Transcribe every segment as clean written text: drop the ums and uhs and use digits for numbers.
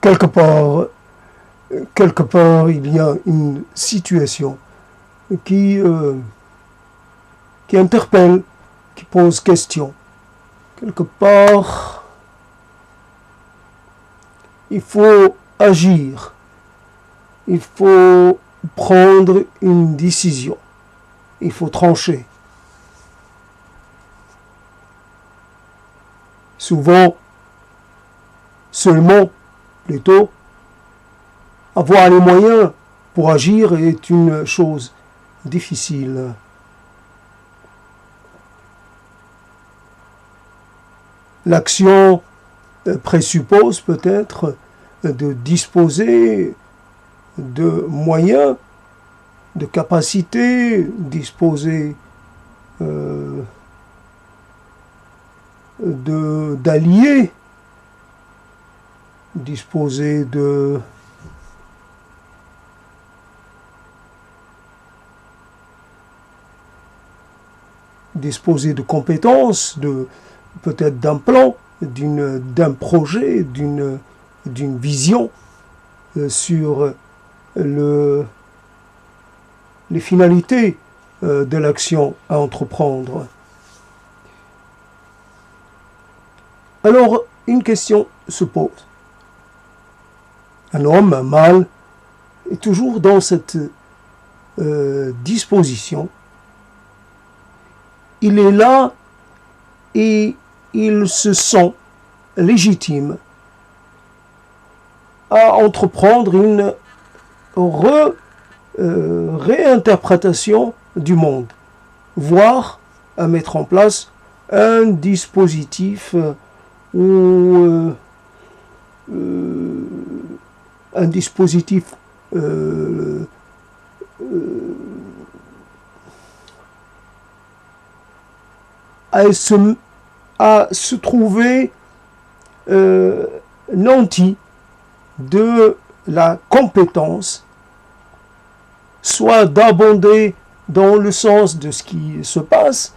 quelque part, il y a une situation qui interpelle, qui pose question. Quelque part, il faut agir, il faut prendre une décision, il faut trancher. Souvent, seulement, plutôt, avoir les moyens pour agir est une chose difficile. L'action présuppose peut-être de disposer de moyens, de capacités, disposer d'alliés, disposer de compétences, peut-être d'un plan, d'un projet, d'une vision sur les finalités de l'action à entreprendre. Alors, une question se pose. Un homme, un mâle, est toujours dans cette disposition. Il est là et il se sent légitime à entreprendre une réinterprétation du monde, voire à mettre en place un dispositif à se trouver nanti de la compétence, soit d'abonder dans le sens de ce qui se passe,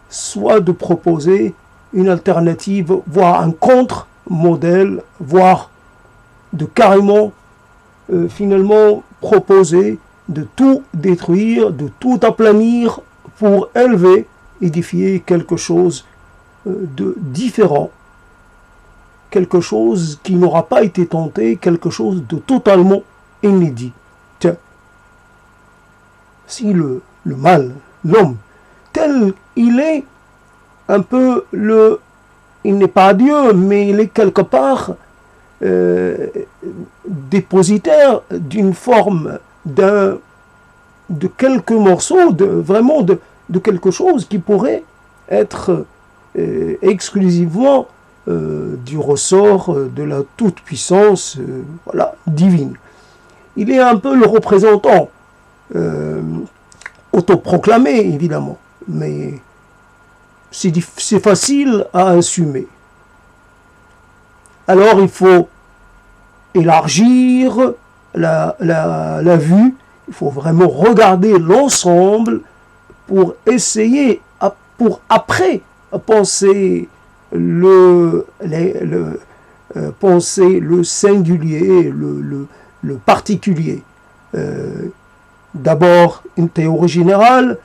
soit de proposer une alternative, voire un contre-modèle, voire de carrément finalement proposer de tout détruire, de tout aplanir pour édifier quelque chose de différent, quelque chose qui n'aura pas été tenté, quelque chose de totalement inédit. Tiens, si le mal, l'homme, tel il est, un peu il n'est pas Dieu, mais il est quelque part dépositaire d'une forme, de quelques morceaux, de quelque chose qui pourrait être exclusivement du ressort de la toute-puissance divine. Il est un peu le représentant, autoproclamé évidemment, mais c'est facile à assumer. Alors il faut élargir la vue, il faut vraiment regarder l'ensemble pour essayer, pour après penser penser le singulier, le particulier. D'abord une théorie générale,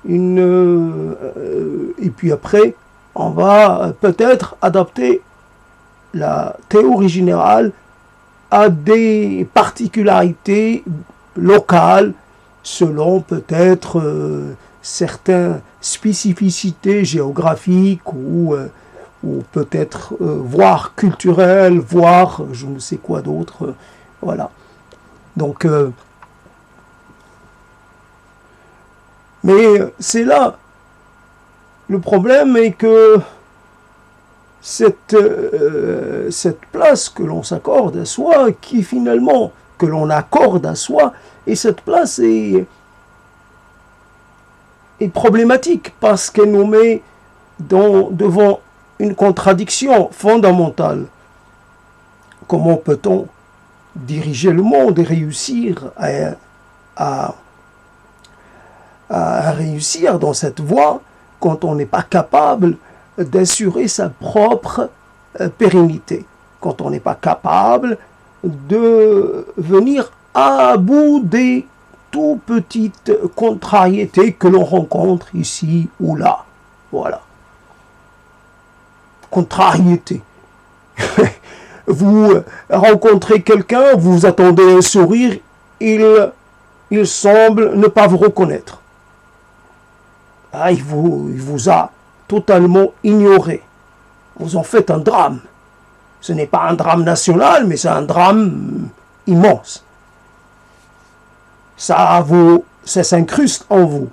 et puis après on va peut-être adapter la théorie générale à des particularités locales selon peut-être certaines spécificités géographiques ou peut-être voire culturelles, voire je ne sais quoi d'autre. Voilà. Donc, mais c'est là. Le problème est que cette place que l'on s'accorde à soi, que l'on accorde à soi, et cette place est problématique parce qu'elle nous met devant une contradiction fondamentale. Comment peut-on diriger le monde et réussir à réussir dans cette voie quand on n'est pas capable d'assurer sa propre pérennité, quand on n'est pas capable de venir à bout des tout petites contrariétés que l'on rencontre ici ou là. Voilà. Contrariété. Vous rencontrez quelqu'un, vous attendez un sourire, il semble ne pas vous reconnaître. Ah, il vous a totalement ignoré. Vous en faites un drame. Ce n'est pas un drame national, mais c'est un drame immense. Ça s'incruste en vous.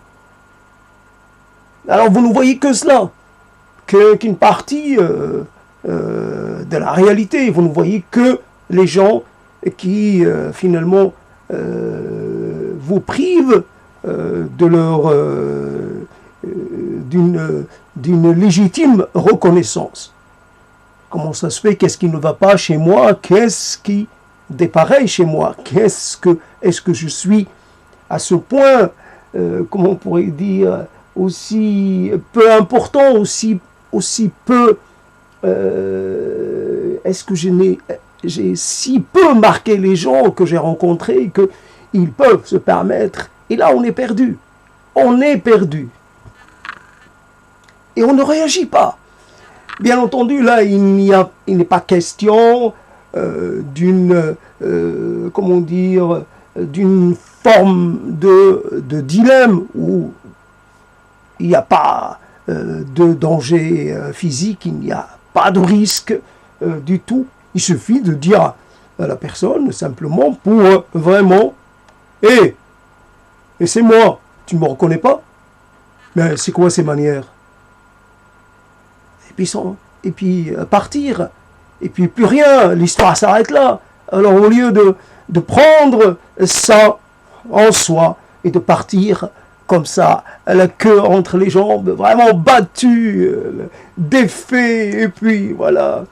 Alors vous ne voyez que cela, qu'une partie de la réalité. Vous ne voyez que les gens qui finalement vous privent de leur d'une légitime reconnaissance. Comment ça se fait? Qu'est-ce qui ne va pas chez moi? Qu'est-ce qui dépareille chez moi? Est-ce que je suis à ce point, comment on pourrait dire, aussi peu important, aussi peu, est-ce que j'ai si peu marqué les gens que j'ai rencontrés qu'ils peuvent se permettre, et là on est perdu. On est perdu. Et on ne réagit pas. Bien entendu, là, il n'est pas question d'une forme de dilemme où il n'y a pas de danger physique, il n'y a pas de risque du tout. Il suffit de dire à la personne simplement pour vraiment « Hé, et c'est moi, tu ne me reconnais pas? Mais c'est quoi ces manières ?» Et puis partir, et puis plus rien, l'histoire s'arrête là. Alors au lieu de prendre ça en soi et de partir comme ça, la queue entre les jambes, vraiment battu, défait, et puis voilà.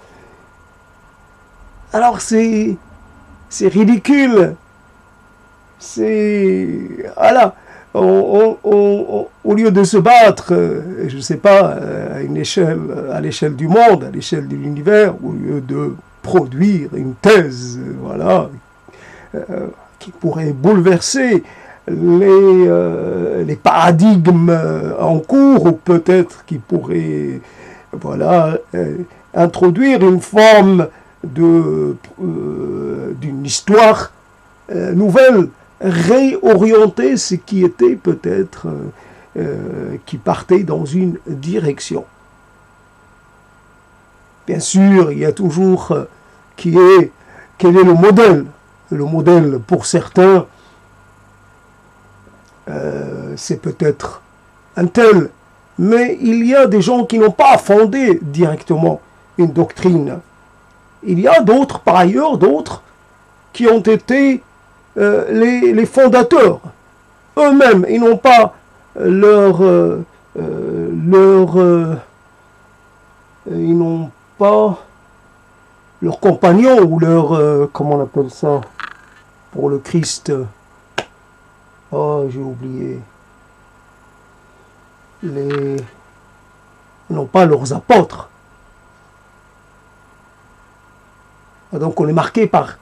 Alors c'est ridicule. Voilà. Au lieu de se battre, je ne sais pas, à l'échelle du monde, à l'échelle de l'univers, au lieu de produire une thèse, voilà, qui pourrait bouleverser les paradigmes en cours, ou peut-être qui pourrait, voilà, introduire une forme d'une histoire nouvelle, réorienter ce qui était peut-être, qui partait dans une direction. Bien sûr, il y a toujours quel est le modèle. Le modèle pour certains, c'est peut-être un tel, mais il y a des gens qui n'ont pas fondé directement une doctrine. Il y a d'autres, par ailleurs, d'autres qui ont été les fondateurs eux-mêmes. Ils n'ont pas ils n'ont pas leurs compagnons ou comment on appelle ça pour le Christ. Oh, j'ai oublié. Ils n'ont pas leurs apôtres. Donc on est marqué par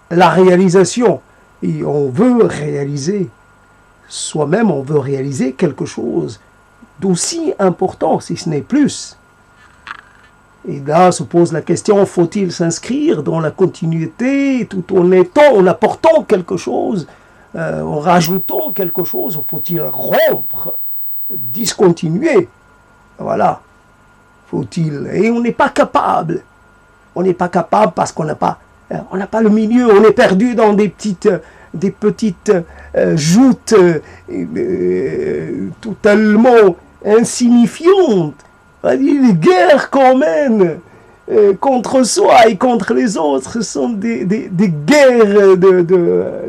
la réalisation. Et on veut réaliser soi-même, on veut réaliser quelque chose d'aussi important, si ce n'est plus. Et là se pose la question, faut-il s'inscrire dans la continuité tout en apportant quelque chose, en rajoutant quelque chose, ou faut-il rompre, discontinuer? Voilà. Faut-il? Et on n'est pas capable. On n'est pas capable parce qu'on n'a pas le milieu. On est perdu dans des petites joutes totalement insignifiantes. Les guerres qu'on mène contre soi et contre les autres sont des guerres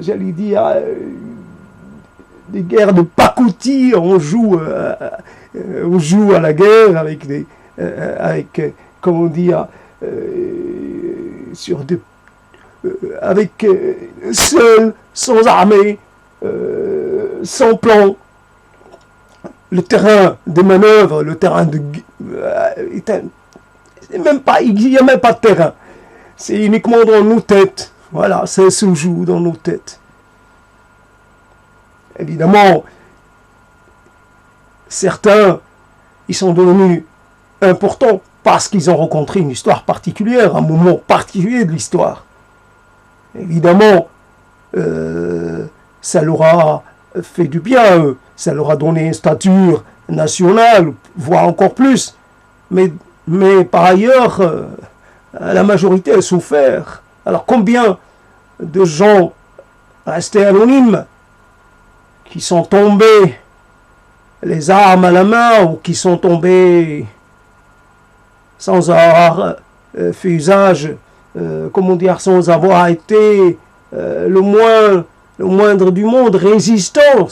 j'allais dire, des guerres de pacotille. On joue à la guerre avec comment dire, seul, sans armée, sans plan. Le terrain de manœuvre, le terrain Même pas, il n'y a même pas de terrain. C'est uniquement dans nos têtes. Voilà, ça se joue dans nos têtes. Évidemment, certains, ils sont devenus importants parce qu'ils ont rencontré une histoire particulière, un moment particulier de l'histoire. Évidemment, ça leur a fait du bien à eux. Ça leur a donné une stature nationale, voire encore plus. Mais par ailleurs, la majorité a souffert. Alors combien de gens restés anonymes, qui sont tombés les armes à la main, ou qui sont tombés sans avoir fait usage, sans avoir été le moindre du monde résistant,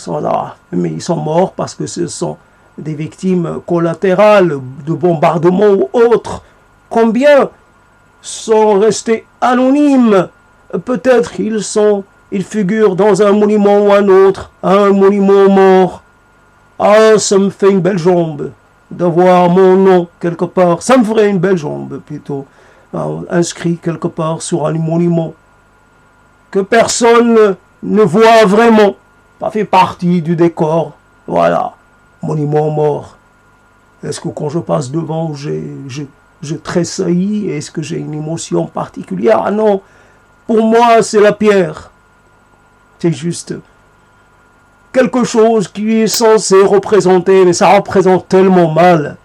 mais ils sont morts parce que ce sont des victimes collatérales de bombardements ou autres. Combien sont restés anonymes? Peut-être ils figurent dans un monument ou un autre, un monument mort. Ah, ça me fait une belle jambe d'avoir mon nom quelque part. Ça me ferait une belle jambe plutôt, inscrit quelque part sur un monument que personne ne voit vraiment, pas fait partie du décor. Voilà, monument mort. Est-ce que quand je passe devant, je tressaillis? Est-ce que j'ai une émotion particulière? Ah non, pour moi, c'est la pierre. C'est juste quelque chose qui est censé représenter, mais ça représente tellement mal.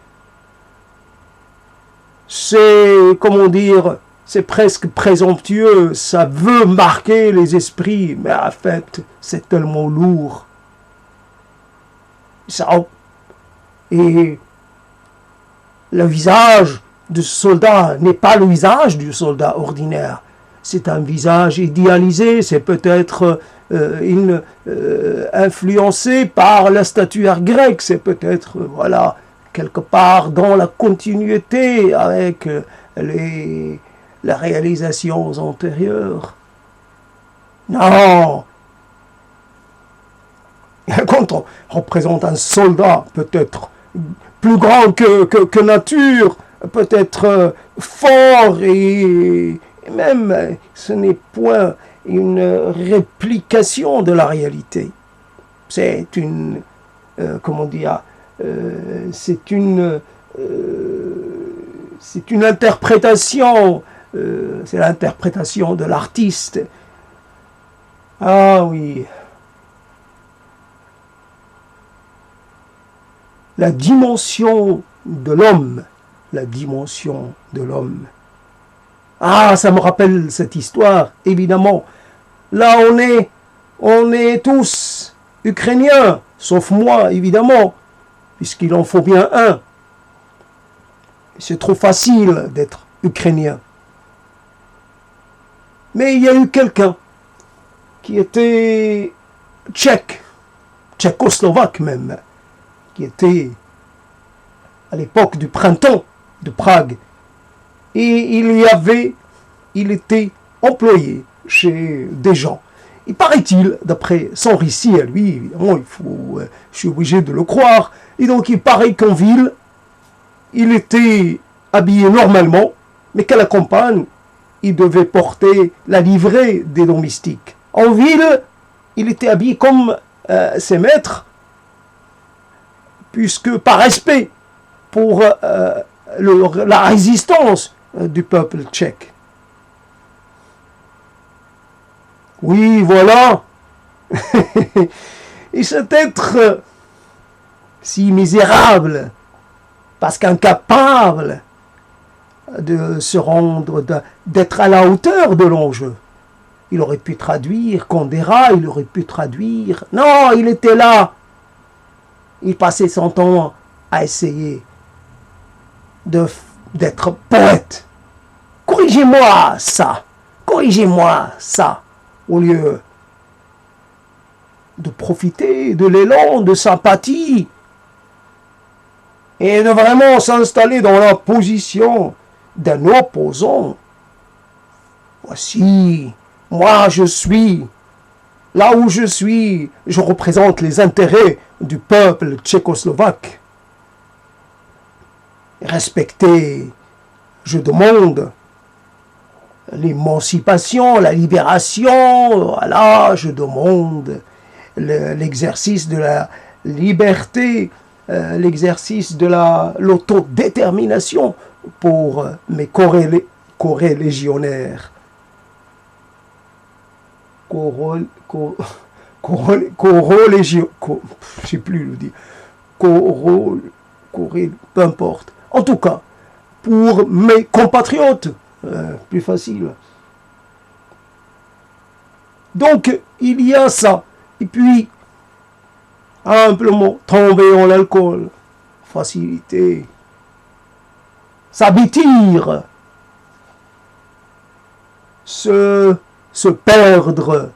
C'est, comment dire, c'est presque présomptueux, ça veut marquer les esprits, mais en fait, c'est tellement lourd. Et le visage du soldat n'est pas le visage du soldat ordinaire. C'est un visage idéalisé, c'est peut-être influencé par la statuaire grecque, c'est peut-être, quelque part dans la continuité avec les réalisations antérieures. Non! Quand on représente un soldat, peut-être plus grand que nature, peut-être fort et même ce n'est point une réplication de la réalité. C'est une, c'est une interprétation, c'est l'interprétation de l'artiste. Ah oui. La dimension de l'homme. Ah, ça me rappelle cette histoire, évidemment. Là, on est tous ukrainiens, sauf moi, évidemment, puisqu'il en faut bien un. C'est trop facile d'être ukrainien. Mais il y a eu quelqu'un qui était tchécoslovaque même, qui était à l'époque du printemps de Prague. Et il était employé chez des gens. Il paraît-il, d'après son récit à lui, évidemment, je suis obligé de le croire, et donc il paraît qu'en ville, il était habillé normalement, mais qu'à la campagne, il devait porter la livrée des domestiques. En ville, il était habillé comme ses maîtres, puisque par respect pour la résistance du peuple tchèque. Oui, voilà. Et cet être si misérable, parce qu'incapable de se rendre, d'être à la hauteur de l'enjeu. Il aurait pu traduire Kandera, il aurait pu traduire... Non, il était là. Il passait son temps à essayer d'être poète. Corrigez-moi ça, au lieu de profiter de l'élan de sympathie et de vraiment s'installer dans la position d'un opposant. Voici, moi je suis, là où je suis, je représente les intérêts du peuple tchécoslovaque. Respectez, Je demande l'émancipation, la libération, voilà, je demande l'exercice de la liberté, l'exercice de l'autodétermination pour mes corélégionnaires. Je sais plus le dire. Peu importe. En tout cas, pour mes compatriotes, plus facile. Donc, il y a ça. Et puis, simplement, tomber en l'alcool, facilité, s'abêtir, se perdre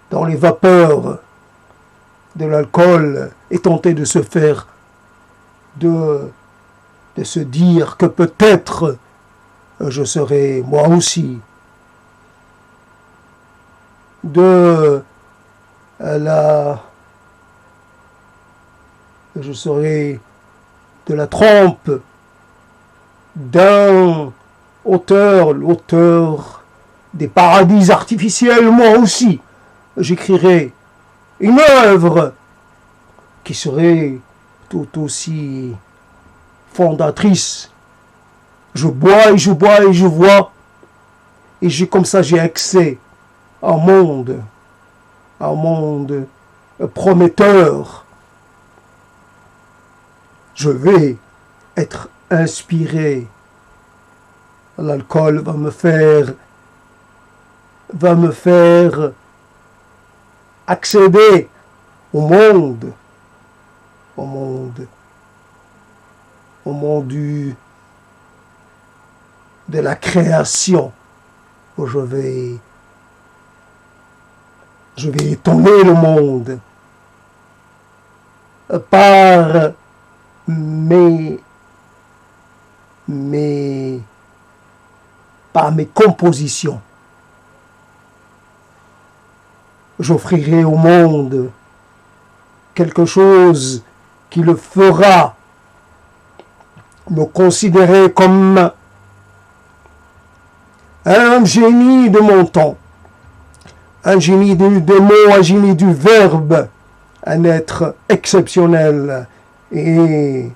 dans les vapeurs de l'alcool et tenter de se faire, de se dire que peut-être je serai moi aussi je serai de la trempe d'un auteur, l'auteur des paradis artificiels, moi aussi. J'écrirai une œuvre qui serait tout aussi fondatrice. Je bois et je bois et je vois, et comme ça j'ai accès à un monde prometteur. Je vais être inspiré. L'alcool va me faire accéder au monde de la création, où je vais étonner le monde par mes compositions. J'offrirai au monde quelque chose qui le fera me considérer comme un génie de mon temps, un génie des mots, un génie du verbe, un être exceptionnel. Et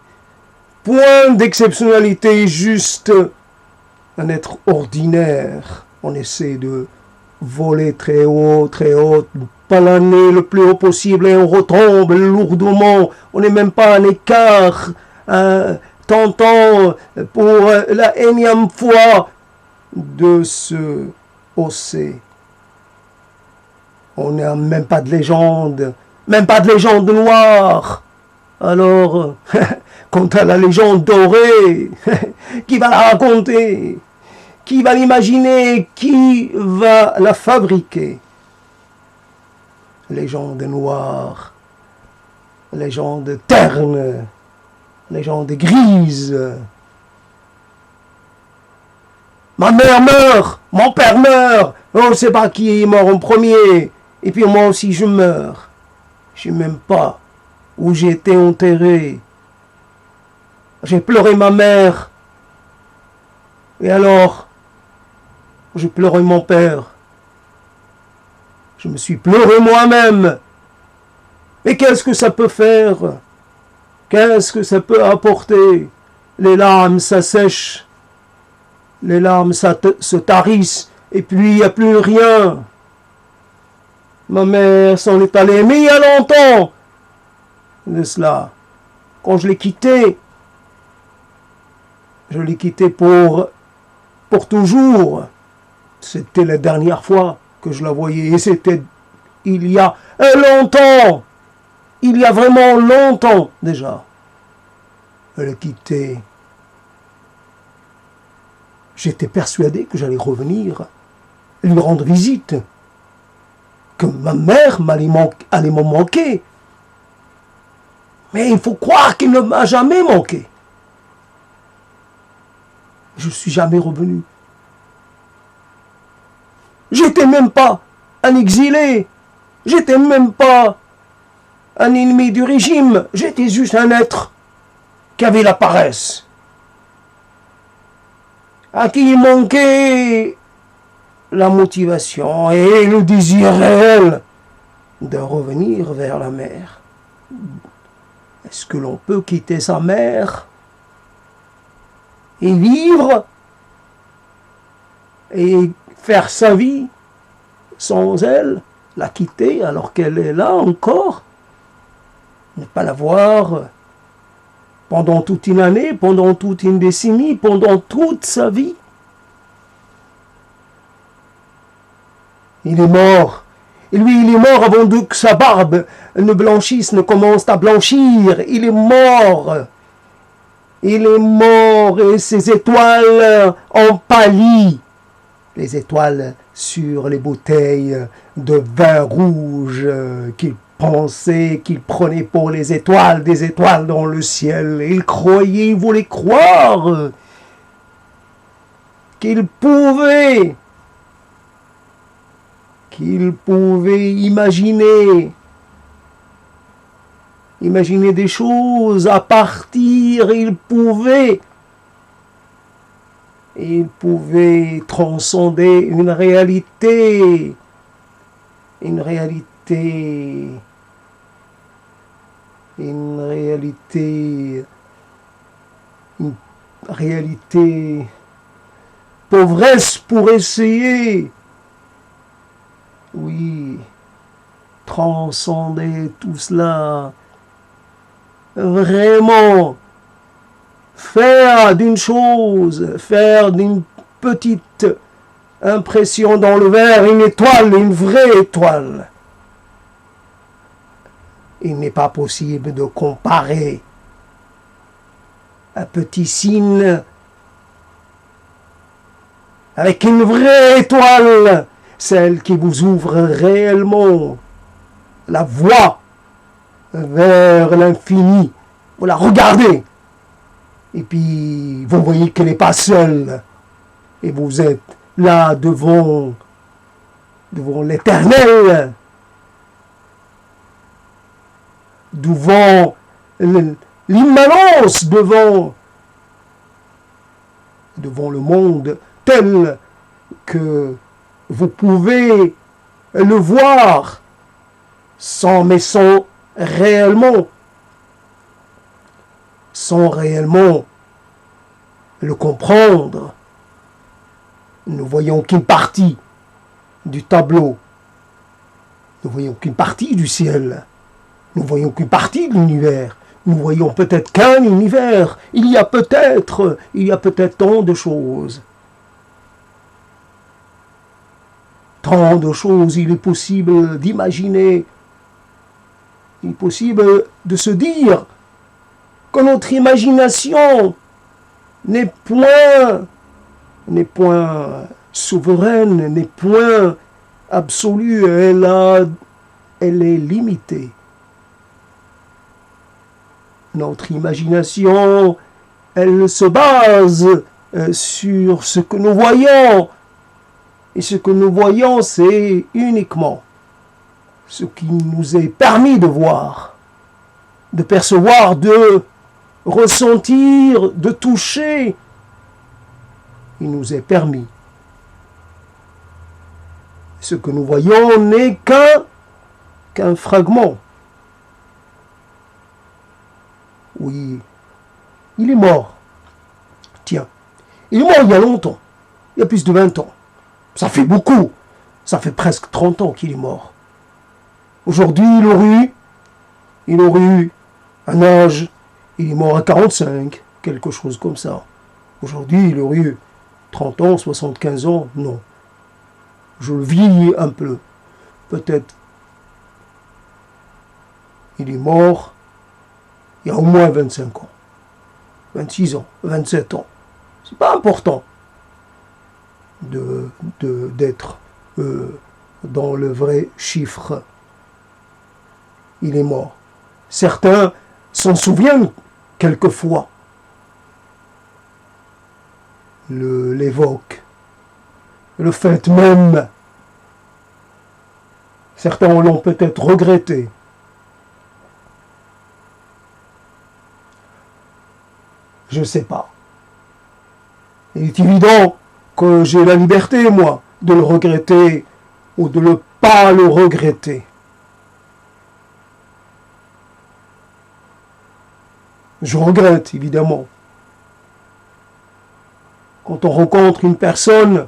point d'exceptionnalité, juste un être ordinaire. On essaie de voler très haut, planer le plus haut possible, et on retombe lourdement. On n'est même pas en écart, tentant pour la énième fois de se hausser. On n'a même pas de légende, noire. Alors, quant à la légende dorée, qui va la raconter? Qui va l'imaginer? Qui va la fabriquer? Légende noire, légende terne, légende grise. Ma mère meurt, mon père meurt, on ne sait pas qui est mort en premier, et puis moi aussi je meurs. Je ne sais même pas où j'ai été enterré. J'ai pleuré ma mère, et alors, j'ai pleuré mon père. Je me suis pleuré moi-même. Mais qu'est-ce que ça peut faire? Qu'est-ce que ça peut apporter? Les larmes s'assèchent. Les larmes se tarissent. Et puis, il n'y a plus rien. Ma mère s'en est allée. Mais il y a longtemps de cela. Quand je l'ai quittée, je l'ai quittée pour toujours. C'était la dernière fois que je la voyais. Et c'était il y a longtemps. Il y a vraiment longtemps déjà. Elle a quitté. J'étais persuadé que j'allais revenir, lui rendre visite, que ma mère allait me manquer. Mais il faut croire qu'il ne m'a jamais manqué. Je ne suis jamais revenu. J'étais même pas un exilé. J'étais même pas un ennemi du régime. J'étais juste un être qui avait la paresse. à qui il manquait la motivation et le désir réel de revenir vers la mer. Est-ce que l'on peut quitter sa mère et vivre et faire sa vie sans elle, la quitter alors qu'elle est là encore, ne pas la voir pendant toute une année, pendant toute une décennie, pendant toute sa vie? Il est mort. Et lui, il est mort avant que sa barbe ne blanchisse, ne commence à blanchir. Il est mort. Il est mort et ses étoiles ont pâli. Les étoiles sur les bouteilles de vin rouge qu'il pensait, qu'il prenait pour les étoiles, des étoiles dans le ciel. Il croyait, il voulait croire qu'il pouvait imaginer des choses à partir, il pouvait transcender une réalité pauvresse pour essayer, oui, transcender tout cela, vraiment faire d'une petite impression dans le verre, une étoile, une vraie étoile. Il n'est pas possible de comparer un petit signe avec une vraie étoile, celle qui vous ouvre réellement la voie vers l'infini. Vous la regardez et puis vous voyez qu'elle n'est pas seule et vous êtes là devant l'éternel, devant l'immanence, devant le monde tel que vous pouvez le voir sans réellement le comprendre. Nous voyons qu'une partie du tableau, nous voyons qu'une partie du ciel, nous voyons qu'une partie de l'univers, nous voyons peut-être qu'un univers, il y a peut-être tant de choses. Tant de choses, il est possible d'imaginer, il est possible de se dire que notre imagination n'est point souveraine, n'est point absolue, elle est limitée. Notre imagination, elle se base sur ce que nous voyons. Et ce que nous voyons, c'est uniquement ce qui nous est permis de voir, de percevoir, de ressentir, de toucher. Il nous est permis. Ce que nous voyons n'est qu'un fragment. Oui, il est mort. Tiens, il est mort il y a longtemps, il y a plus de 20 ans. Ça fait beaucoup. Ça fait presque 30 ans qu'il est mort. Aujourd'hui, il aurait eu un âge, il est mort à 45, quelque chose comme ça. Aujourd'hui, il aurait eu 30 ans, 75 ans, non. Je le vieillis un peu. Peut-être. Il est mort il y a au moins 25 ans. 26 ans, 27 ans. C'est pas important d'être dans le vrai chiffre. Il est mort. Certains s'en souviennent quelquefois, l'évoquent, le fait même. Certains l'ont peut-être regretté. Je ne sais pas. Il est évident que j'ai la liberté, moi, de le regretter ou de ne pas le regretter. Je regrette, évidemment. Quand on rencontre une personne,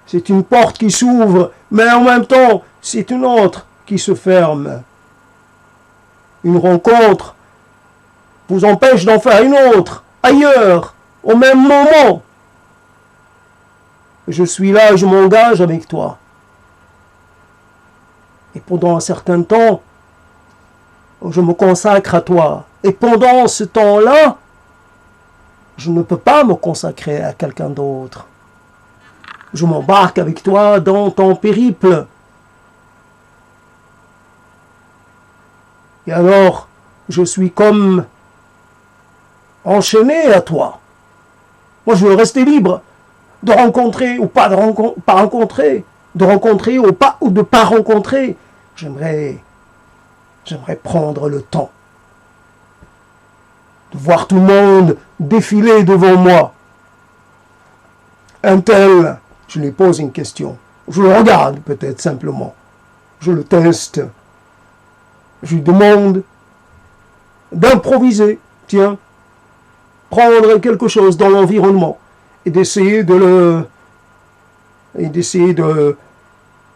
c'est une porte qui s'ouvre, mais en même temps, c'est une autre qui se ferme. Une rencontre vous empêche d'en faire une autre, ailleurs, au même moment. Je suis là, je m'engage avec toi. Et pendant un certain temps, je me consacre à toi. Et pendant ce temps-là, je ne peux pas me consacrer à quelqu'un d'autre. Je m'embarque avec toi dans ton périple. Et alors, je suis comme enchaîné à toi. Moi, je veux rester libre de rencontrer ou pas de rencontrer, de rencontrer ou de pas rencontrer. J'aimerais prendre le temps de voir tout le monde défiler devant moi. Un tel, je lui pose une question. Je le regarde peut-être simplement. Je le teste. Je lui demande d'improviser. Tiens, prendre quelque chose dans l'environnement et d'essayer de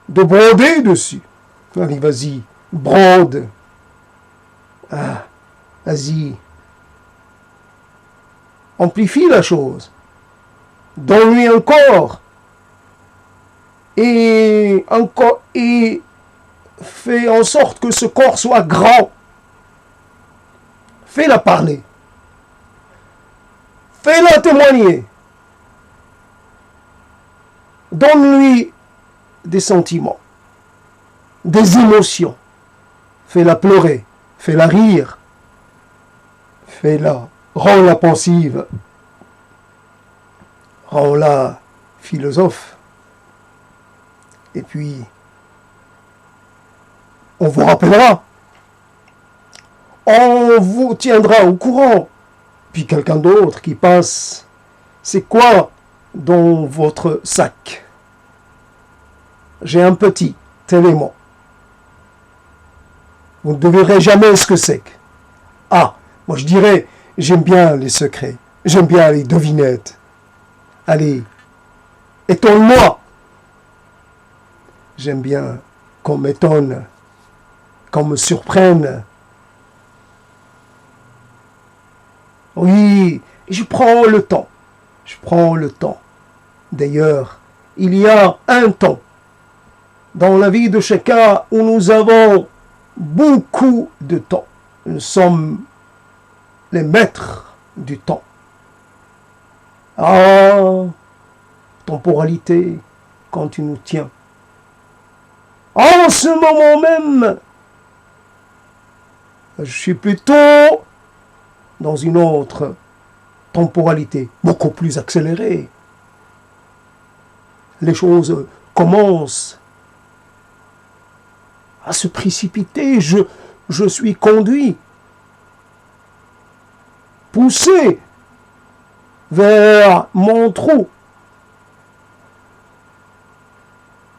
broder dessus. Allez, vas-y, brode. Ah, vas-y. Amplifie la chose. Donne-lui un corps. Et fais en sorte que ce corps soit grand. Fais-la parler. Fais-la témoigner. Donne-lui des sentiments, des émotions. Fais-la pleurer, fais-la rire, rends-la pensive, rends-la philosophe. Et puis, on vous rappellera, on vous tiendra au courant. Puis quelqu'un d'autre qui passe, c'est quoi dans votre sac? J'ai un petit élément. Vous ne devinez jamais ce que c'est. Ah, moi je dirais, j'aime bien les secrets, j'aime bien les devinettes. Allez, étonne-moi. J'aime bien qu'on m'étonne, qu'on me surprenne. Oui, je prends le temps. Je prends le temps. D'ailleurs, il y a un temps dans la vie de chacun où nous avons beaucoup de temps. Nous sommes les maîtres du temps. Ah, temporalité, quand tu nous tiens. En ce moment même, je suis plutôt dans une autre temporalité, beaucoup plus accélérée. Les choses commencent à se précipiter. Je suis conduit, poussé vers mon trou.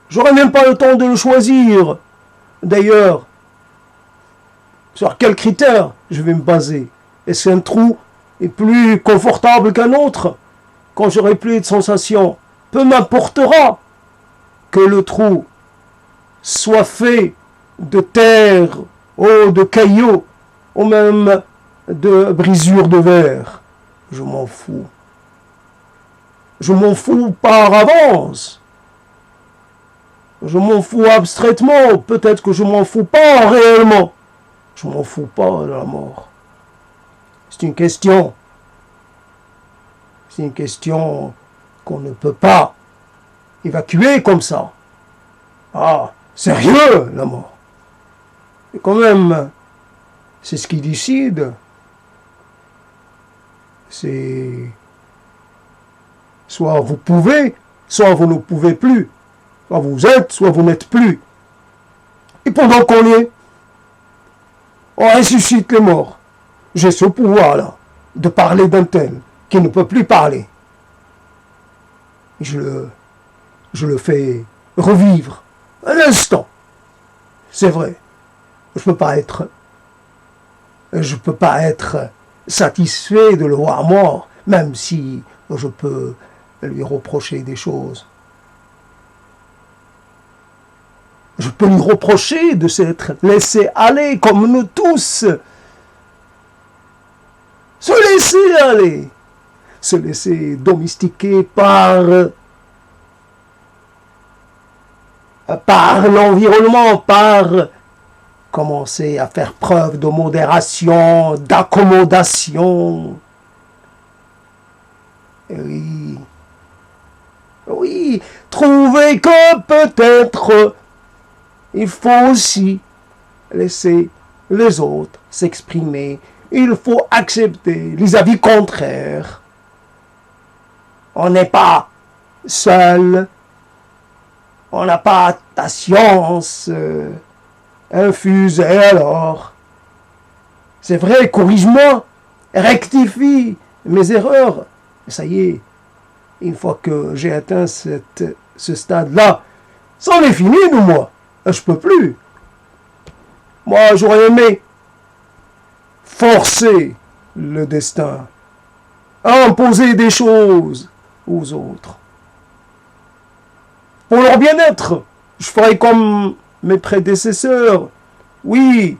J'aurais même pas le temps de le choisir. D'ailleurs, sur quels critères je vais me baser? Est-ce qu'un trou est plus confortable qu'un autre? Quand j'aurai plus de sensations, peu m'importera que le trou soit fait de terre ou de cailloux ou même de brisures de verre. Je m'en fous. Je m'en fous par avance. Je m'en fous abstraitement. Peut-être que je m'en fous pas réellement. Je m'en fous pas de la mort. C'est une question. C'est une question qu'on ne peut pas évacuer comme ça. Ah, sérieux, la mort. Et quand même, c'est ce qui décide. C'est soit vous pouvez, soit vous ne pouvez plus. Soit vous êtes, soit vous n'êtes plus. Et pendant qu'on y est, on ressuscite les morts. J'ai ce pouvoir-là de parler d'un tel qui ne peut plus parler. je le fais revivre un instant. C'est vrai, je peux pas être satisfait de le voir mort, même si je peux lui reprocher des choses. Je peux lui reprocher de s'être laissé aller, comme nous tous. Se laisser aller, se laisser domestiquer par l'environnement, par commencer à faire preuve de modération, d'accommodation. Oui, oui, trouver que peut-être il faut aussi laisser les autres s'exprimer. Il faut accepter les avis contraires. On n'est pas seul. On n'a pas ta science infuse. Et alors? C'est vrai, corrige-moi. Rectifie mes erreurs. Ça y est, une fois que j'ai atteint ce stade-là, c'en est fini de moi. Je peux plus. Moi, j'aurais aimé forcer le destin à imposer des choses aux autres. Pour leur bien-être, je ferai comme mes prédécesseurs. Oui,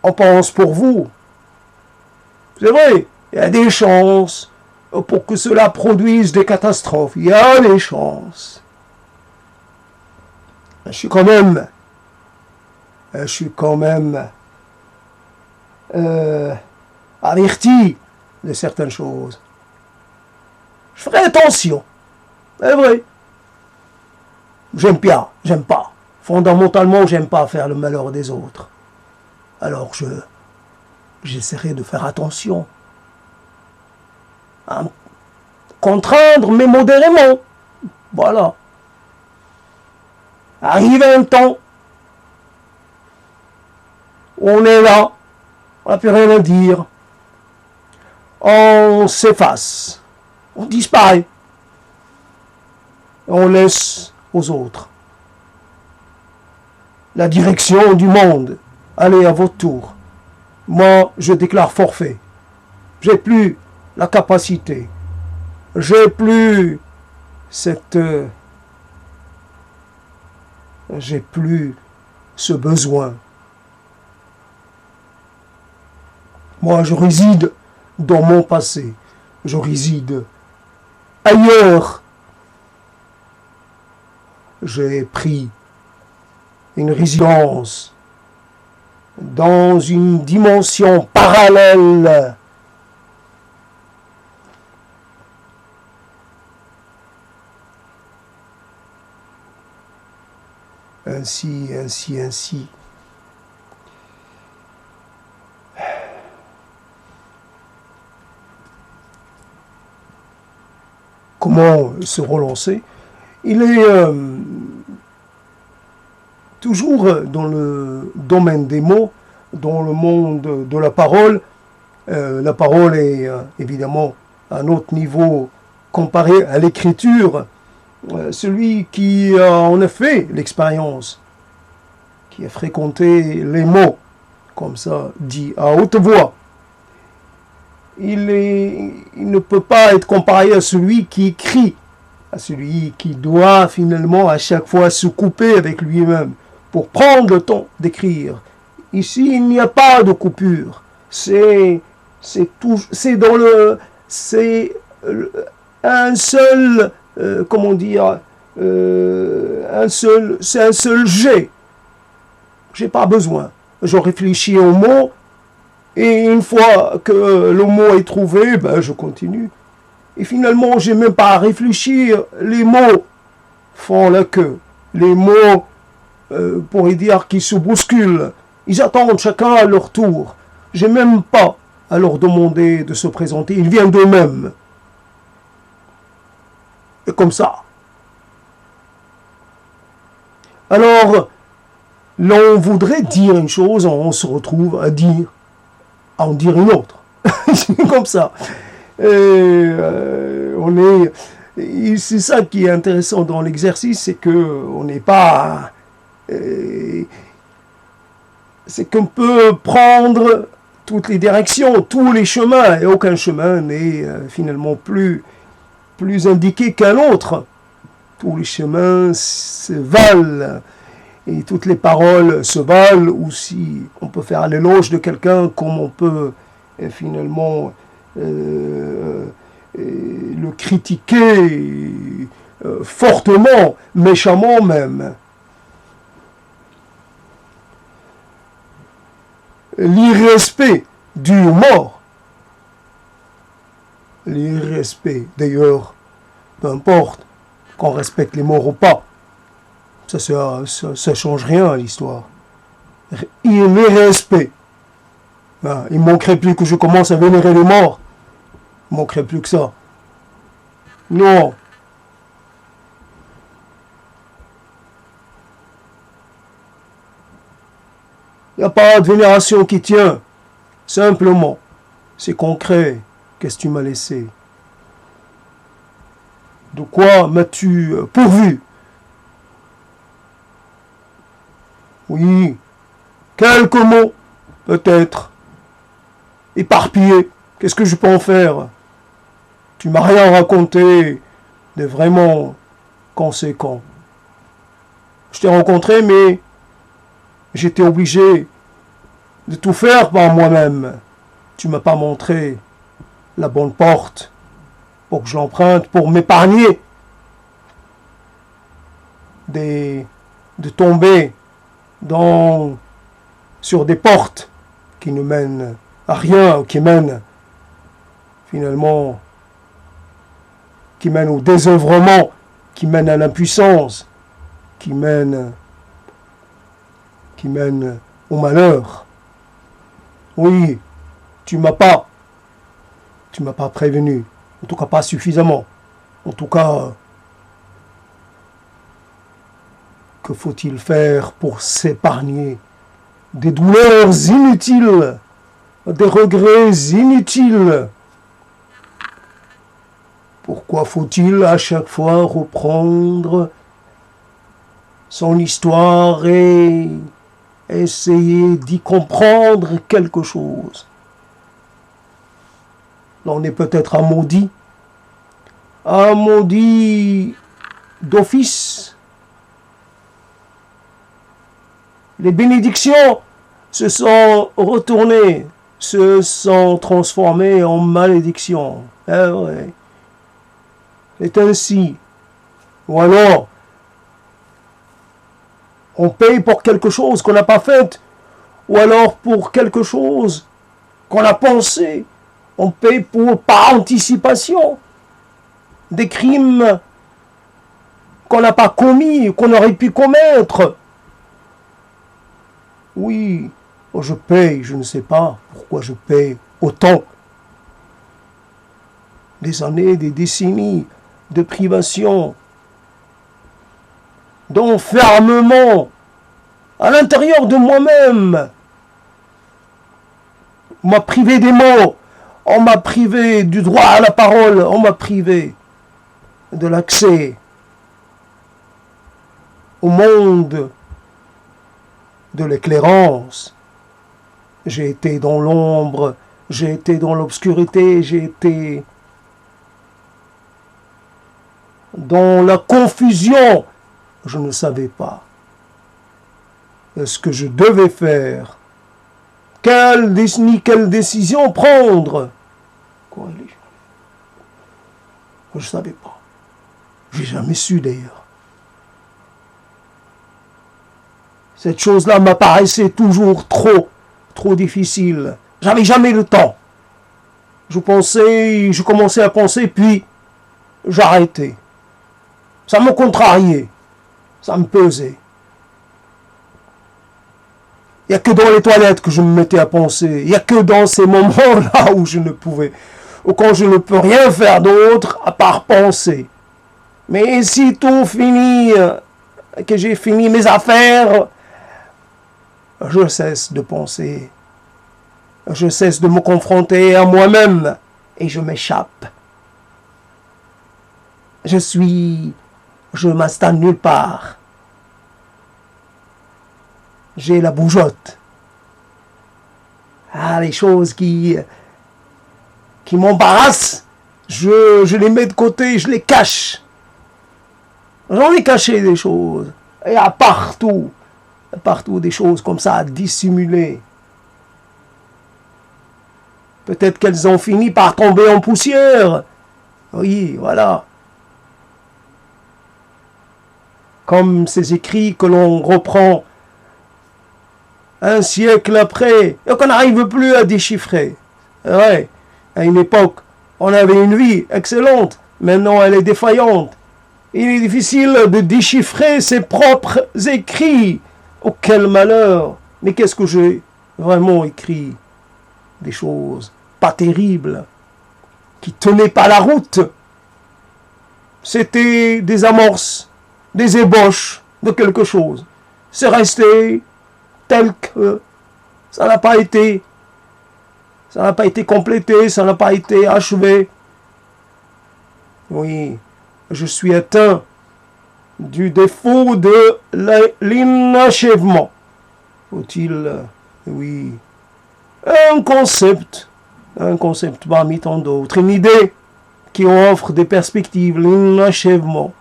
on pense pour vous. C'est vrai, il y a des chances pour que cela produise des catastrophes. Il y a des chances. Je suis quand même averti de certaines choses. Je ferai attention. C'est vrai. J'aime pas. Fondamentalement, j'aime pas faire le malheur des autres. Alors j'essaierai de faire attention. À contraindre, mais modérément. Voilà. Arrive un temps où on est là, on n'a plus rien à dire, on s'efface, on disparaît, on laisse aux autres la direction du monde. Allez à votre tour. Moi, je déclare forfait. J'ai plus la capacité. J'ai plus j'ai plus ce besoin. Moi, je réside dans mon passé. Je réside ailleurs. J'ai pris une résidence dans une dimension parallèle. Ainsi. Comment se relancer? Il est toujours dans le domaine des mots, dans le monde de la parole. La parole est évidemment à un autre niveau comparé à l'écriture. Celui qui a en effet l'expérience, qui a fréquenté les mots, comme ça, dit à haute voix, il ne peut pas être comparé à celui qui écrit, à celui qui doit finalement à chaque fois se couper avec lui-même pour prendre le temps d'écrire. Ici, il n'y a pas de coupure. C'est un seul, c'est un seul jet. J'ai pas besoin. Je réfléchis au mot et une fois que le mot est trouvé, je continue. Et finalement, j'ai même pas à réfléchir. Les mots font la queue. Les mots, pourrait dire, qui se bousculent. Ils attendent chacun à leur tour. J'ai même pas à leur demander de se présenter. Ils viennent d'eux-mêmes. Et comme ça. Alors, l'on voudrait dire une chose, on se retrouve à en dire une autre. C'est comme ça. On est Et c'est ça qui est intéressant dans l'exercice, c'est que on n'est pas... c'est qu'on peut prendre toutes les directions, tous les chemins, et aucun chemin n'est finalement plus indiqué qu'un autre. Tous les chemins se valent, et toutes les paroles se valent, ou si on peut faire l'éloge de quelqu'un, comme on peut finalement le critiquer fortement, méchamment même. L'irrespect du mort. L'irrespect, d'ailleurs, peu importe qu'on respecte les morts ou pas, ça change rien à l'histoire. L'irrespect. Il ne manquerait plus que je commence à vénérer les morts. Il ne manquerait plus que ça. Non. Il n'y a pas de vénération qui tient. Simplement, c'est concret. Qu'est-ce que tu m'as laissé? De quoi m'as-tu pourvu? Oui, quelques mots, peut-être. Éparpillés. Qu'est-ce que je peux en faire? Tu m'as rien raconté de vraiment conséquent. Je t'ai rencontré, mais j'étais obligé de tout faire par moi-même. Tu m'as pas montré la bonne porte pour que je l'emprunte, pour m'épargner de tomber sur des portes qui ne mènent à rien, qui mènent finalement, qui mènent au désœuvrement, qui mènent à l'impuissance, qui mènent au malheur. Oui, tu m'as pas prévenu, en tout cas pas suffisamment. En tout cas, que faut-il faire pour s'épargner des douleurs inutiles, des regrets inutiles? Pourquoi faut-il à chaque fois reprendre son histoire et essayer d'y comprendre quelque chose? Là, on est peut-être un maudit d'office. Les bénédictions se sont retournées, se sont transformées en malédictions. Eh ouais. C'est ainsi. Ou alors, on paye pour quelque chose qu'on n'a pas fait, ou alors pour quelque chose qu'on a pensé. On paye par anticipation des crimes qu'on n'a pas commis, qu'on aurait pu commettre. Oui, je paye, je ne sais pas pourquoi je paye autant. Des années, des décennies de privation, d'enfermement à l'intérieur de moi-même. On m'a privé des mots, on m'a privé du droit à la parole, on m'a privé de l'accès au monde de l'éclairance. J'ai été dans l'ombre, j'ai été dans l'obscurité, j'ai été dans la confusion. Je ne savais pas ce que je devais faire, ni quelle décision prendre. Quoi, je ne savais pas. Je n'ai jamais su d'ailleurs. Cette chose-là m'apparaissait toujours trop difficile. J'avais jamais le temps. Je commençais à penser, puis j'arrêtais. Ça me contrariait. Ça me pesait. Il n'y a que dans les toilettes que je me mettais à penser. Il n'y a que dans ces moments-là où je ne pouvais, ou quand je ne peux rien faire d'autre à part penser. Mais si tout finit, que j'ai fini mes affaires, je cesse de penser. Je cesse de me confronter à moi-même et je m'échappe. je m'installe nulle part. J'ai la bougeotte. Ah, les choses qui m'embarrassent, je les mets de côté, je les cache. J'en ai caché des choses. Il y a partout des choses comme ça à dissimuler. Peut-être qu'elles ont fini par tomber en poussière. Oui, voilà. Comme ces écrits que l'on reprend un siècle après et qu'on n'arrive plus à déchiffrer. Ouais, à une époque, on avait une vie excellente. Maintenant, elle est défaillante. Il est difficile de déchiffrer ses propres écrits. Oh, quel malheur! Mais qu'est-ce que j'ai vraiment écrit? Des choses pas terribles, qui tenaient pas la route. C'était des amorces, des ébauches de quelque chose. C'est resté tel que ça n'a pas été complété, ça n'a pas été achevé. Oui, je suis atteint du défaut de l'inachèvement. Faut-il, oui, un concept parmi tant d'autres, une idée qui offre des perspectives, l'inachèvement.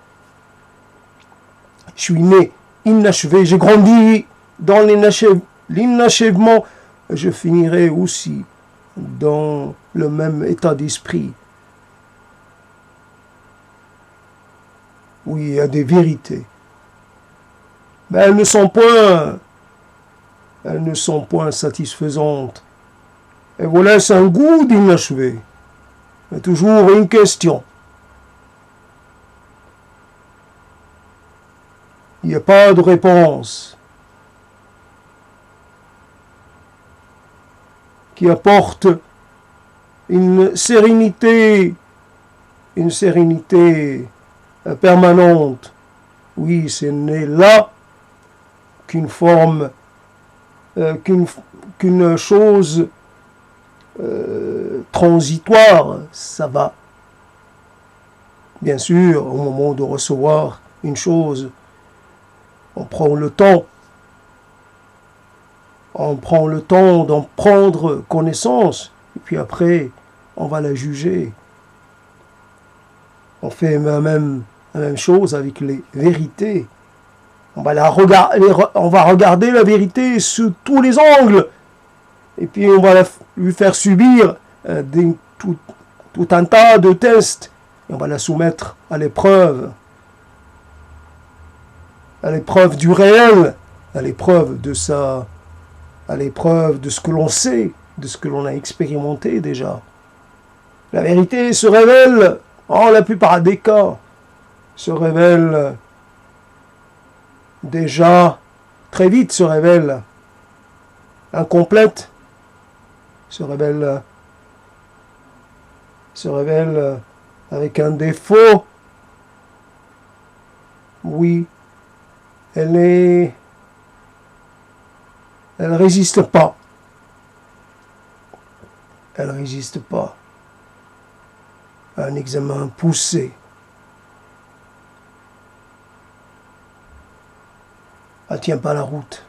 Je suis né inachevé, j'ai grandi dans l'inachèvement, je finirai aussi dans le même état d'esprit. Oui, il y a des vérités, mais elles ne sont point satisfaisantes. Elles vous laissent un goût d'inachevé. Il y a toujours une question. Il n'y a pas de réponse qui apporte une sérénité permanente. Oui, ce n'est là qu'une forme, qu'une chose transitoire. Ça va. Bien sûr, au moment de recevoir une chose, on prend le temps d'en prendre connaissance, et puis après, on va la juger. On fait la même chose avec les vérités. On va regarder la vérité sous tous les angles, et puis on va lui faire subir tout un tas de tests, et on va la soumettre à l'épreuve du réel, à l'épreuve de ce que l'on sait, de ce que l'on a expérimenté déjà. La vérité se révèle, en la plupart des cas, se révèle déjà très vite, se révèle incomplète, se révèle avec un défaut. Oui, elle résiste pas. Elle résiste pas à un examen poussé. Elle tient pas la route.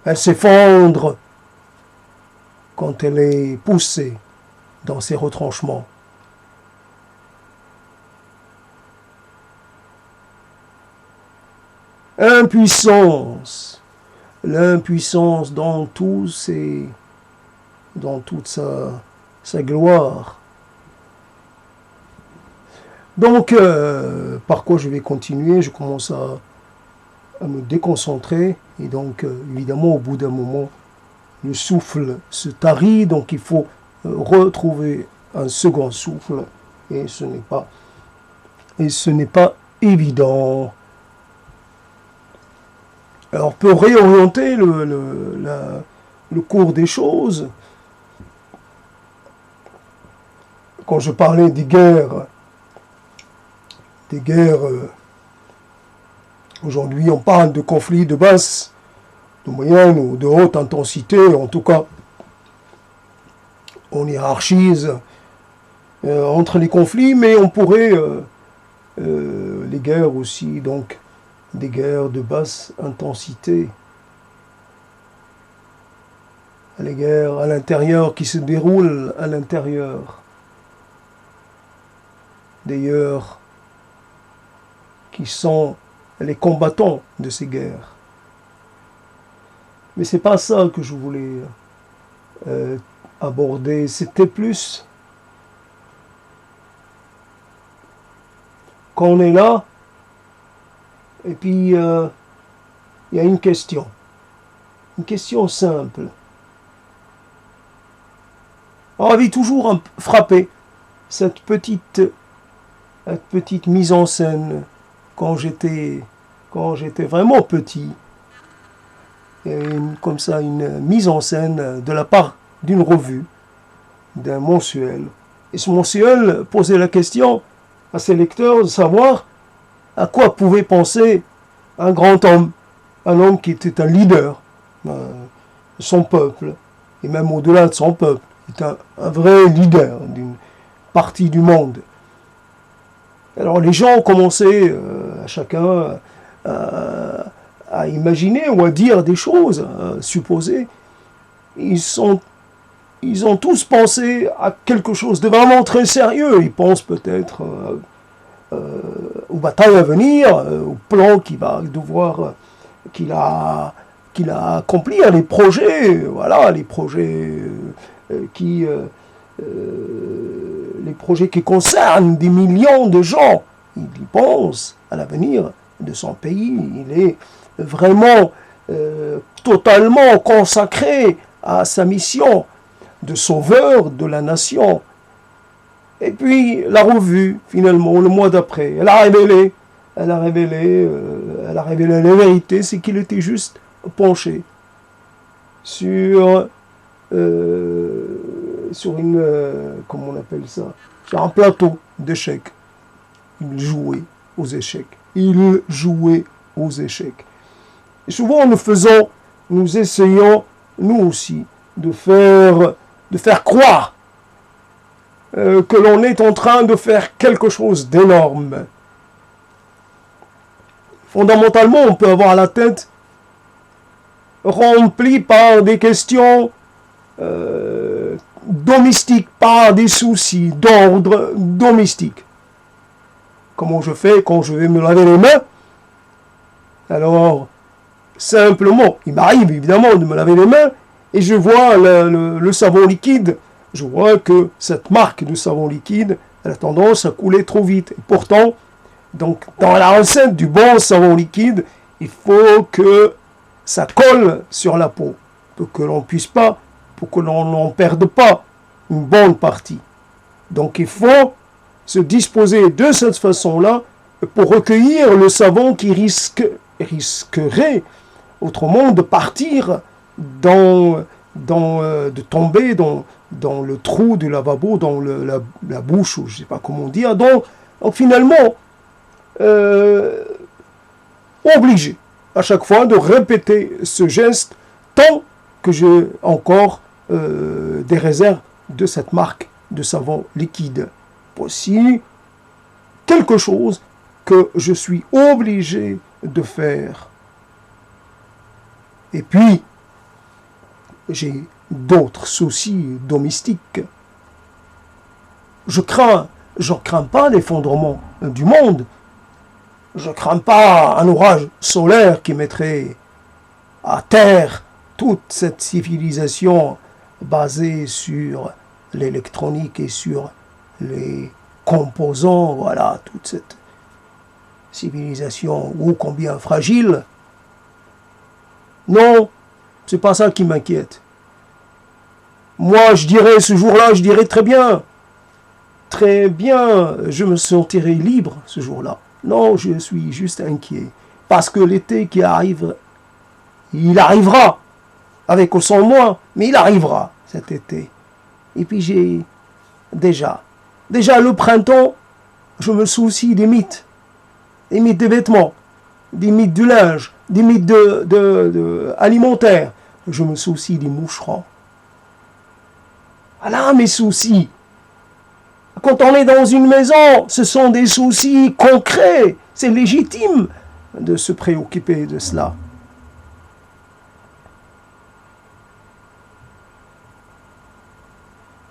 Elle s'effondre quand elle est poussée dans ses retranchements. L'impuissance dans toute sa gloire. Donc, par quoi je vais continuer? Je commence à me déconcentrer, et donc, évidemment, au bout d'un moment, le souffle se tarit, donc il faut retrouver un second souffle, et ce n'est pas évident. Alors, pour réorienter le cours des choses, quand je parlais des guerres, aujourd'hui on parle de conflits de basse, de moyenne ou de haute intensité, en tout cas, on hiérarchise entre les conflits, mais on pourrait, les guerres aussi, donc des guerres de basse intensité, les guerres à l'intérieur qui se déroulent à l'intérieur, d'ailleurs, qui sont les combattants de ces guerres. Mais c'est pas ça que je voulais aborder, c'était plus quand on est là, et puis il y a une question simple. On avait toujours frappé cette petite mise en scène quand j'étais vraiment petit. Il y avait comme ça une mise en scène de la part d'une revue, d'un mensuel. Et ce mensuel posait la question à ses lecteurs de savoir à quoi pouvait penser un grand homme, un homme qui était un leader de son peuple, et même au-delà de son peuple, il était un vrai leader d'une partie du monde. Alors les gens ont commencé, chacun, à imaginer ou à dire des choses, à supposer. Ils ont tous pensé à quelque chose de vraiment très sérieux. Ils pensent peut-être aux batailles à venir, au plan qu'il a accompli, les projets, voilà, les projets qui concernent des millions de gens. Il y pense à l'avenir de son pays. Il est vraiment totalement consacré à sa mission de sauveur de la nation. Et puis la revue, finalement, le mois d'après, elle a révélé la vérité, c'est qu'il était juste penché sur une, comment on appelle ça, sur un plateau d'échecs. Il jouait aux échecs. Et souvent, nous essayons, nous aussi, de faire croire que l'on est en train de faire quelque chose d'énorme. Fondamentalement, on peut avoir la tête remplie par des questions domestiques, par des soucis d'ordre domestique. Comment je fais quand je vais me laver les mains? Alors, simplement, il m'arrive évidemment de me laver les mains et je vois le savon liquide. Je vois que cette marque de savon liquide, elle a tendance à couler trop vite. Et pourtant, donc, dans la recette du bon savon liquide, il faut que ça colle sur la peau, pour que l'on n'en perde pas une bonne partie. Donc, il faut se disposer de cette façon-là pour recueillir le savon qui risquerait autrement de partir de tomber dans le trou du lavabo, dans la bouche, ou je ne sais pas comment dire. Donc finalement, obligé à chaque fois de répéter ce geste tant que j'ai encore des réserves de cette marque de savon liquide. Voici quelque chose que je suis obligé de faire. Et puis, j'ai d'autres soucis domestiques. Je crains pas l'effondrement du monde. Je crains pas un orage solaire qui mettrait à terre toute cette civilisation basée sur l'électronique et sur les composants, voilà, toute cette civilisation ô combien fragile. Non, c'est pas ça qui m'inquiète. Moi, je dirais ce jour-là, très bien, je me sentirai libre ce jour-là. Non, je suis juste inquiet. Parce que l'été qui arrive, il arrivera, avec ou sans moi, mais il arrivera cet été. Et puis j'ai déjà le printemps, je me soucie des mythes des vêtements, des mythes du linge, des mythes alimentaires. Je me soucie des moucherons. Voilà mes soucis. Quand on est dans une maison, ce sont des soucis concrets. C'est légitime de se préoccuper de cela.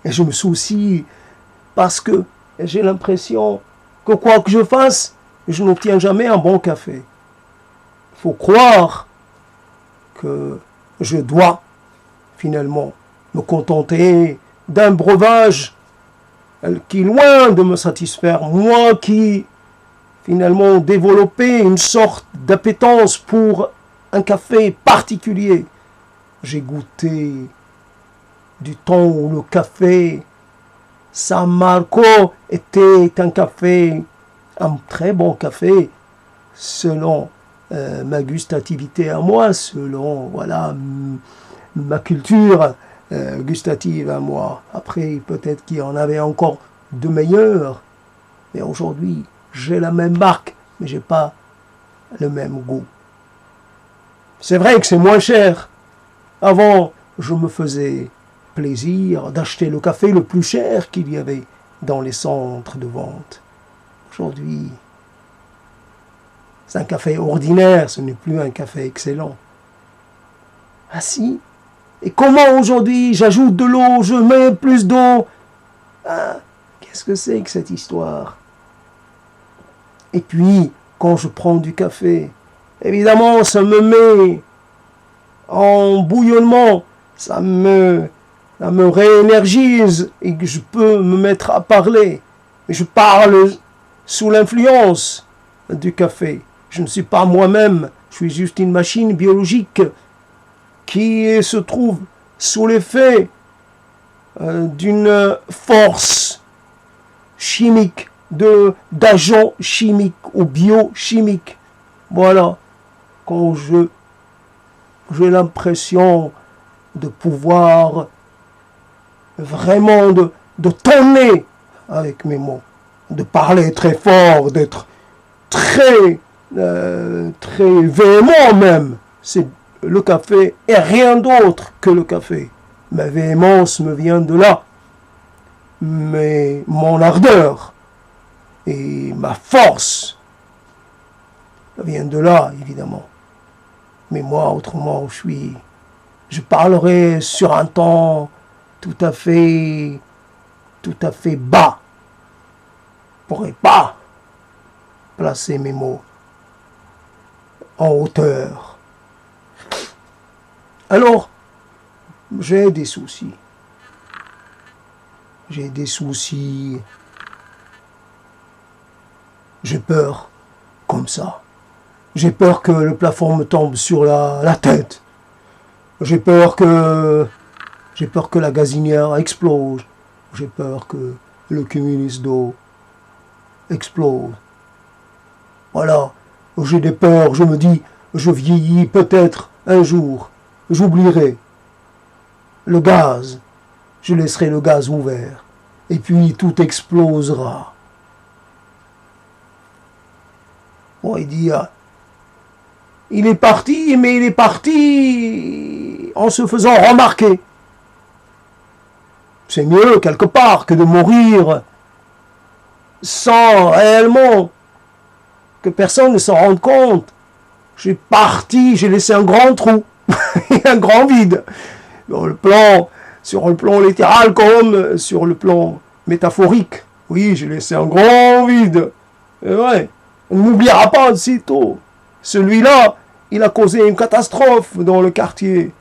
Et je me soucie parce que j'ai l'impression que quoi que je fasse, je n'obtiens jamais un bon café. Il faut croire que je dois finalement me contenter d'un breuvage qui est loin de me satisfaire. Moi qui finalement développé une sorte d'appétence pour un café particulier. J'ai goûté du temps où le café San Marco était un café, un très bon café, selon ma gustativité à moi, selon voilà ma culture gustative à moi. Après, peut-être qu'il y en avait encore de meilleurs, mais aujourd'hui, j'ai la même marque, mais j'ai pas le même goût. C'est vrai que c'est moins cher. Avant, je me faisais plaisir d'acheter le café le plus cher qu'il y avait dans les centres de vente. Aujourd'hui, c'est un café ordinaire, ce n'est plus un café excellent. Ah si? Et comment aujourd'hui j'ajoute de l'eau, je mets plus d'eau? Ah, qu'est-ce que c'est que cette histoire? Et puis, quand je prends du café, évidemment, ça me met en bouillonnement, ça me réénergise et que je peux me mettre à parler. Mais je parle sous l'influence du café. Je ne suis pas moi-même, je suis juste une machine biologique qui se trouve sous l'effet d'une force chimique, d'agents chimiques ou biochimiques. Voilà, quand j'ai l'impression de pouvoir vraiment de tonner avec mes mots, de parler très fort, d'être très véhément même. C'est le café et rien d'autre que le café. Ma véhémence me vient de là. Mais mon ardeur et ma force vient de là, évidemment. Mais moi, autrement, je parlerai sur un ton tout à fait bas. Je ne pourrais pas placer mes mots en hauteur. Alors, j'ai des soucis. J'ai des soucis. J'ai peur, comme ça. J'ai peur que le plafond me tombe sur la tête. J'ai peur que la gazinière explose. J'ai peur que le cumulus d'eau explose. Voilà. J'ai des peurs. Je me dis, je vieillis peut-être un jour. J'oublierai le gaz. Je laisserai le gaz ouvert. Et puis tout explosera. Bon, il dit, il est parti, mais il est parti en se faisant remarquer. C'est mieux, quelque part, que de mourir sans réellement que personne ne s'en rende compte. J'ai parti, j'ai laissé un grand trou, un grand vide. Sur le plan littéral comme sur le plan métaphorique. Oui, j'ai laissé un grand vide. Et ouais, on ne m'oubliera pas de sitôt. Celui-là, il a causé une catastrophe dans le quartier.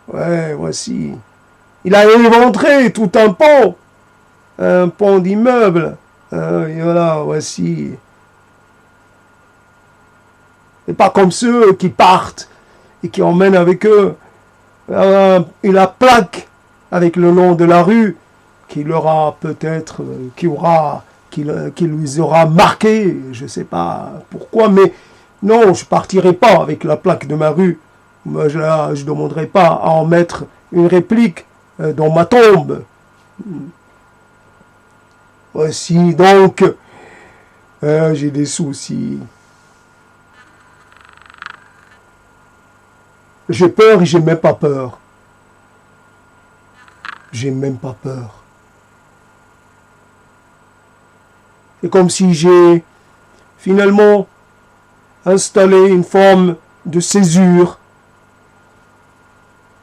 Ouais, voici. Il a éventré tout un pont d'immeuble. Et voilà, voici. Et pas comme ceux qui partent et qui emmènent avec eux une plaque avec le nom de la rue qui leur a peut-être, qui lui aura marqué, je ne sais pas pourquoi, mais non, je ne partirai pas avec la plaque de ma rue. Moi, je ne demanderai pas à en mettre une réplique dans ma tombe. Voici donc, j'ai des soucis. J'ai peur et j'ai même pas peur. J'ai même pas peur. C'est comme si j'ai finalement installé une forme de césure,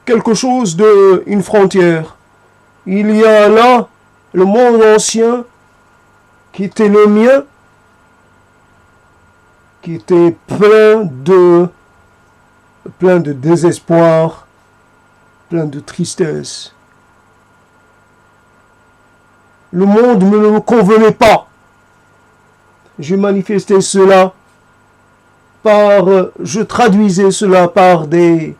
quelque chose une frontière. Il y a là le monde ancien qui était le mien, qui était plein de désespoir, plein de tristesse. Le monde ne me convenait pas. Je manifestais cela je traduisais cela par des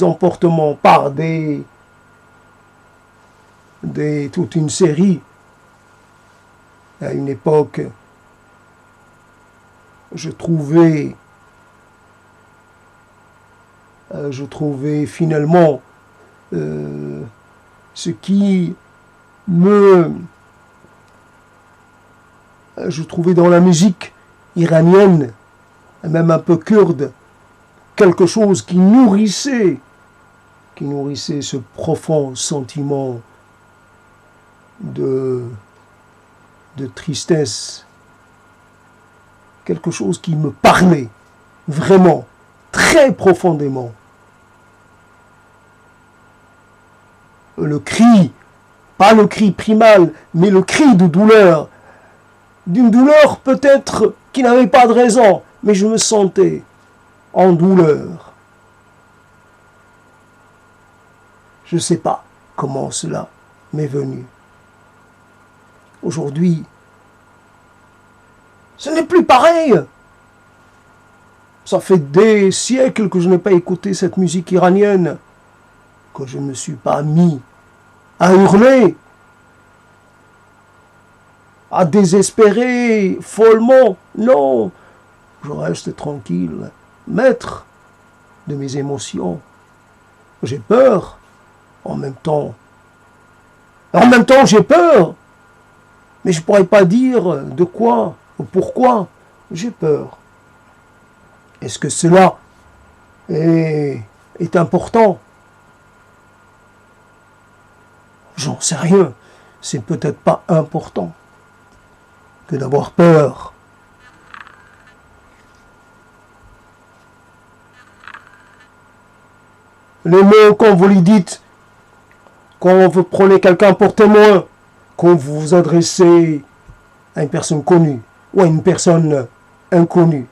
emportements, par toute une série. À une époque, je trouvais finalement ce qui je trouvais dans la musique iranienne, même un peu kurde, quelque chose qui nourrissait ce profond sentiment de tristesse, quelque chose qui me parlait vraiment, très profondément. Le cri, pas le cri primal, mais le cri de douleur, d'une douleur peut-être qui n'avait pas de raison, mais je me sentais en douleur. Je ne sais pas comment cela m'est venu. Aujourd'hui, ce n'est plus pareil. Ça fait des siècles que je n'ai pas écouté cette musique iranienne, que je ne me suis pas mis à hurler, à désespérer follement. Non, je reste tranquille, maître de mes émotions. J'ai peur, en même temps. En même temps, j'ai peur. Mais je ne pourrais pas dire de quoi ou pourquoi j'ai peur. Est-ce que cela est important? J'en sais rien. C'est peut-être pas important que d'avoir peur. Les mots, quand vous les dites, quand vous prenez quelqu'un pour témoin, quand vous vous adressez à une personne connue ou à une personne inconnue,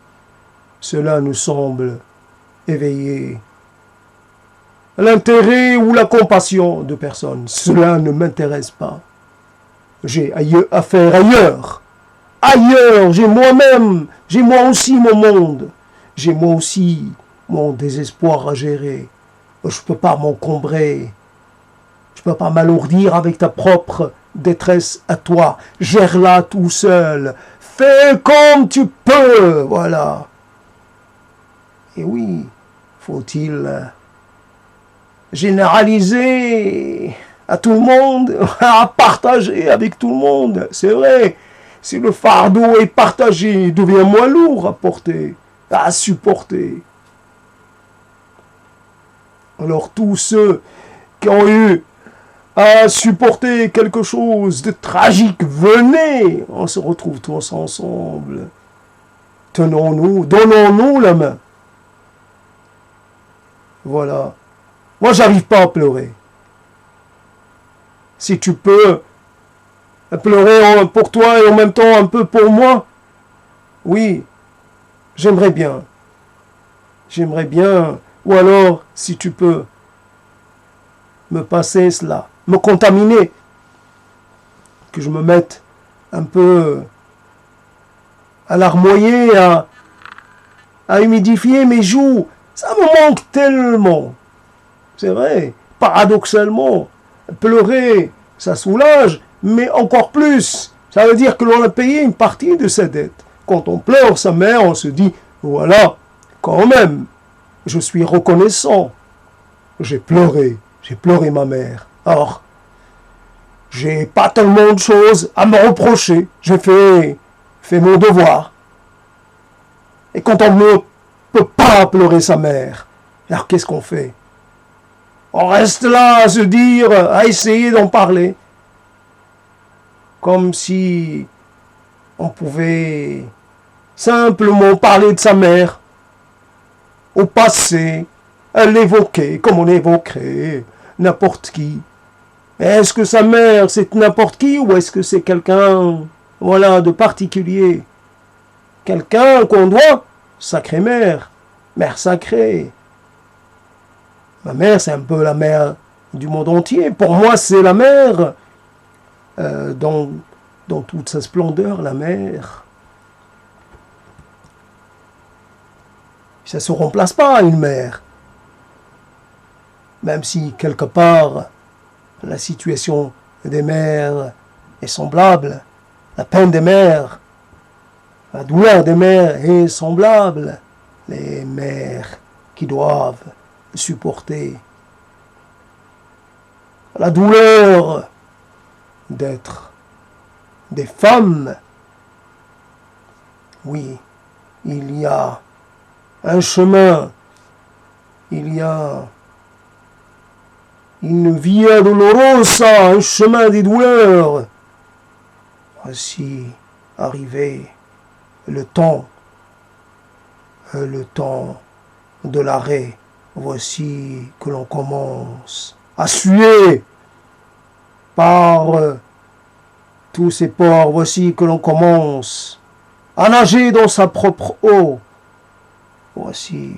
cela nous semble éveiller l'intérêt ou la compassion de personnes. Cela ne m'intéresse pas. J'ai affaire ailleurs. Ailleurs, j'ai moi aussi mon monde. J'ai moi aussi mon désespoir à gérer. Je ne peux pas m'encombrer. Je ne peux pas m'alourdir avec ta propre détresse à toi. Gère-la tout seul. Fais comme tu peux. Voilà. Et oui, faut-il généraliser à tout le monde, à partager avec tout le monde. C'est vrai, si le fardeau est partagé, il devient moins lourd à porter, à supporter. Alors tous ceux qui ont eu à supporter quelque chose de tragique, venez, on se retrouve tous ensemble. Tenons-nous, donnons-nous la main. Voilà. Moi, j'arrive pas à pleurer. Si tu peux pleurer pour toi et en même temps un peu pour moi, oui, j'aimerais bien. J'aimerais bien. Ou alors, si tu peux me passer cela, me contaminer, que je me mette un peu à larmoyer, à humidifier mes joues. Ça me manque tellement. C'est vrai, paradoxalement, pleurer, ça soulage, mais encore plus, ça veut dire que l'on a payé une partie de sa dette. Quand on pleure sa mère, on se dit, voilà, quand même, je suis reconnaissant. J'ai pleuré ma mère. Or, j'ai pas tellement de choses à me reprocher. J'ai fait mon devoir. Et quand on ne peut pas pleurer sa mère, alors qu'est-ce qu'on fait? On reste là à se dire, à essayer d'en parler. Comme si on pouvait simplement parler de sa mère au passé, l'évoquer comme on évoquerait n'importe qui. Est-ce que sa mère, c'est n'importe qui ou est-ce que c'est quelqu'un, voilà, de particulier? Quelqu'un qu'on doit, sacrée mère, mère sacrée. Ma mère, c'est un peu la mère du monde entier. Pour moi, c'est la mère dans toute sa splendeur, la mère. Ça ne se remplace pas, une mère. Même si, quelque part, la situation des mères est semblable, la peine des mères, la douleur des mères est semblable. Les mères qui doivent supporter la douleur d'être des femmes. Oui, il y a un chemin, il y a une via dolorosa, un chemin des douleurs. Voici arrivé le temps de l'arrêt. Voici que l'on commence à suer par tous ces ports. Voici que l'on commence à nager dans sa propre eau. Voici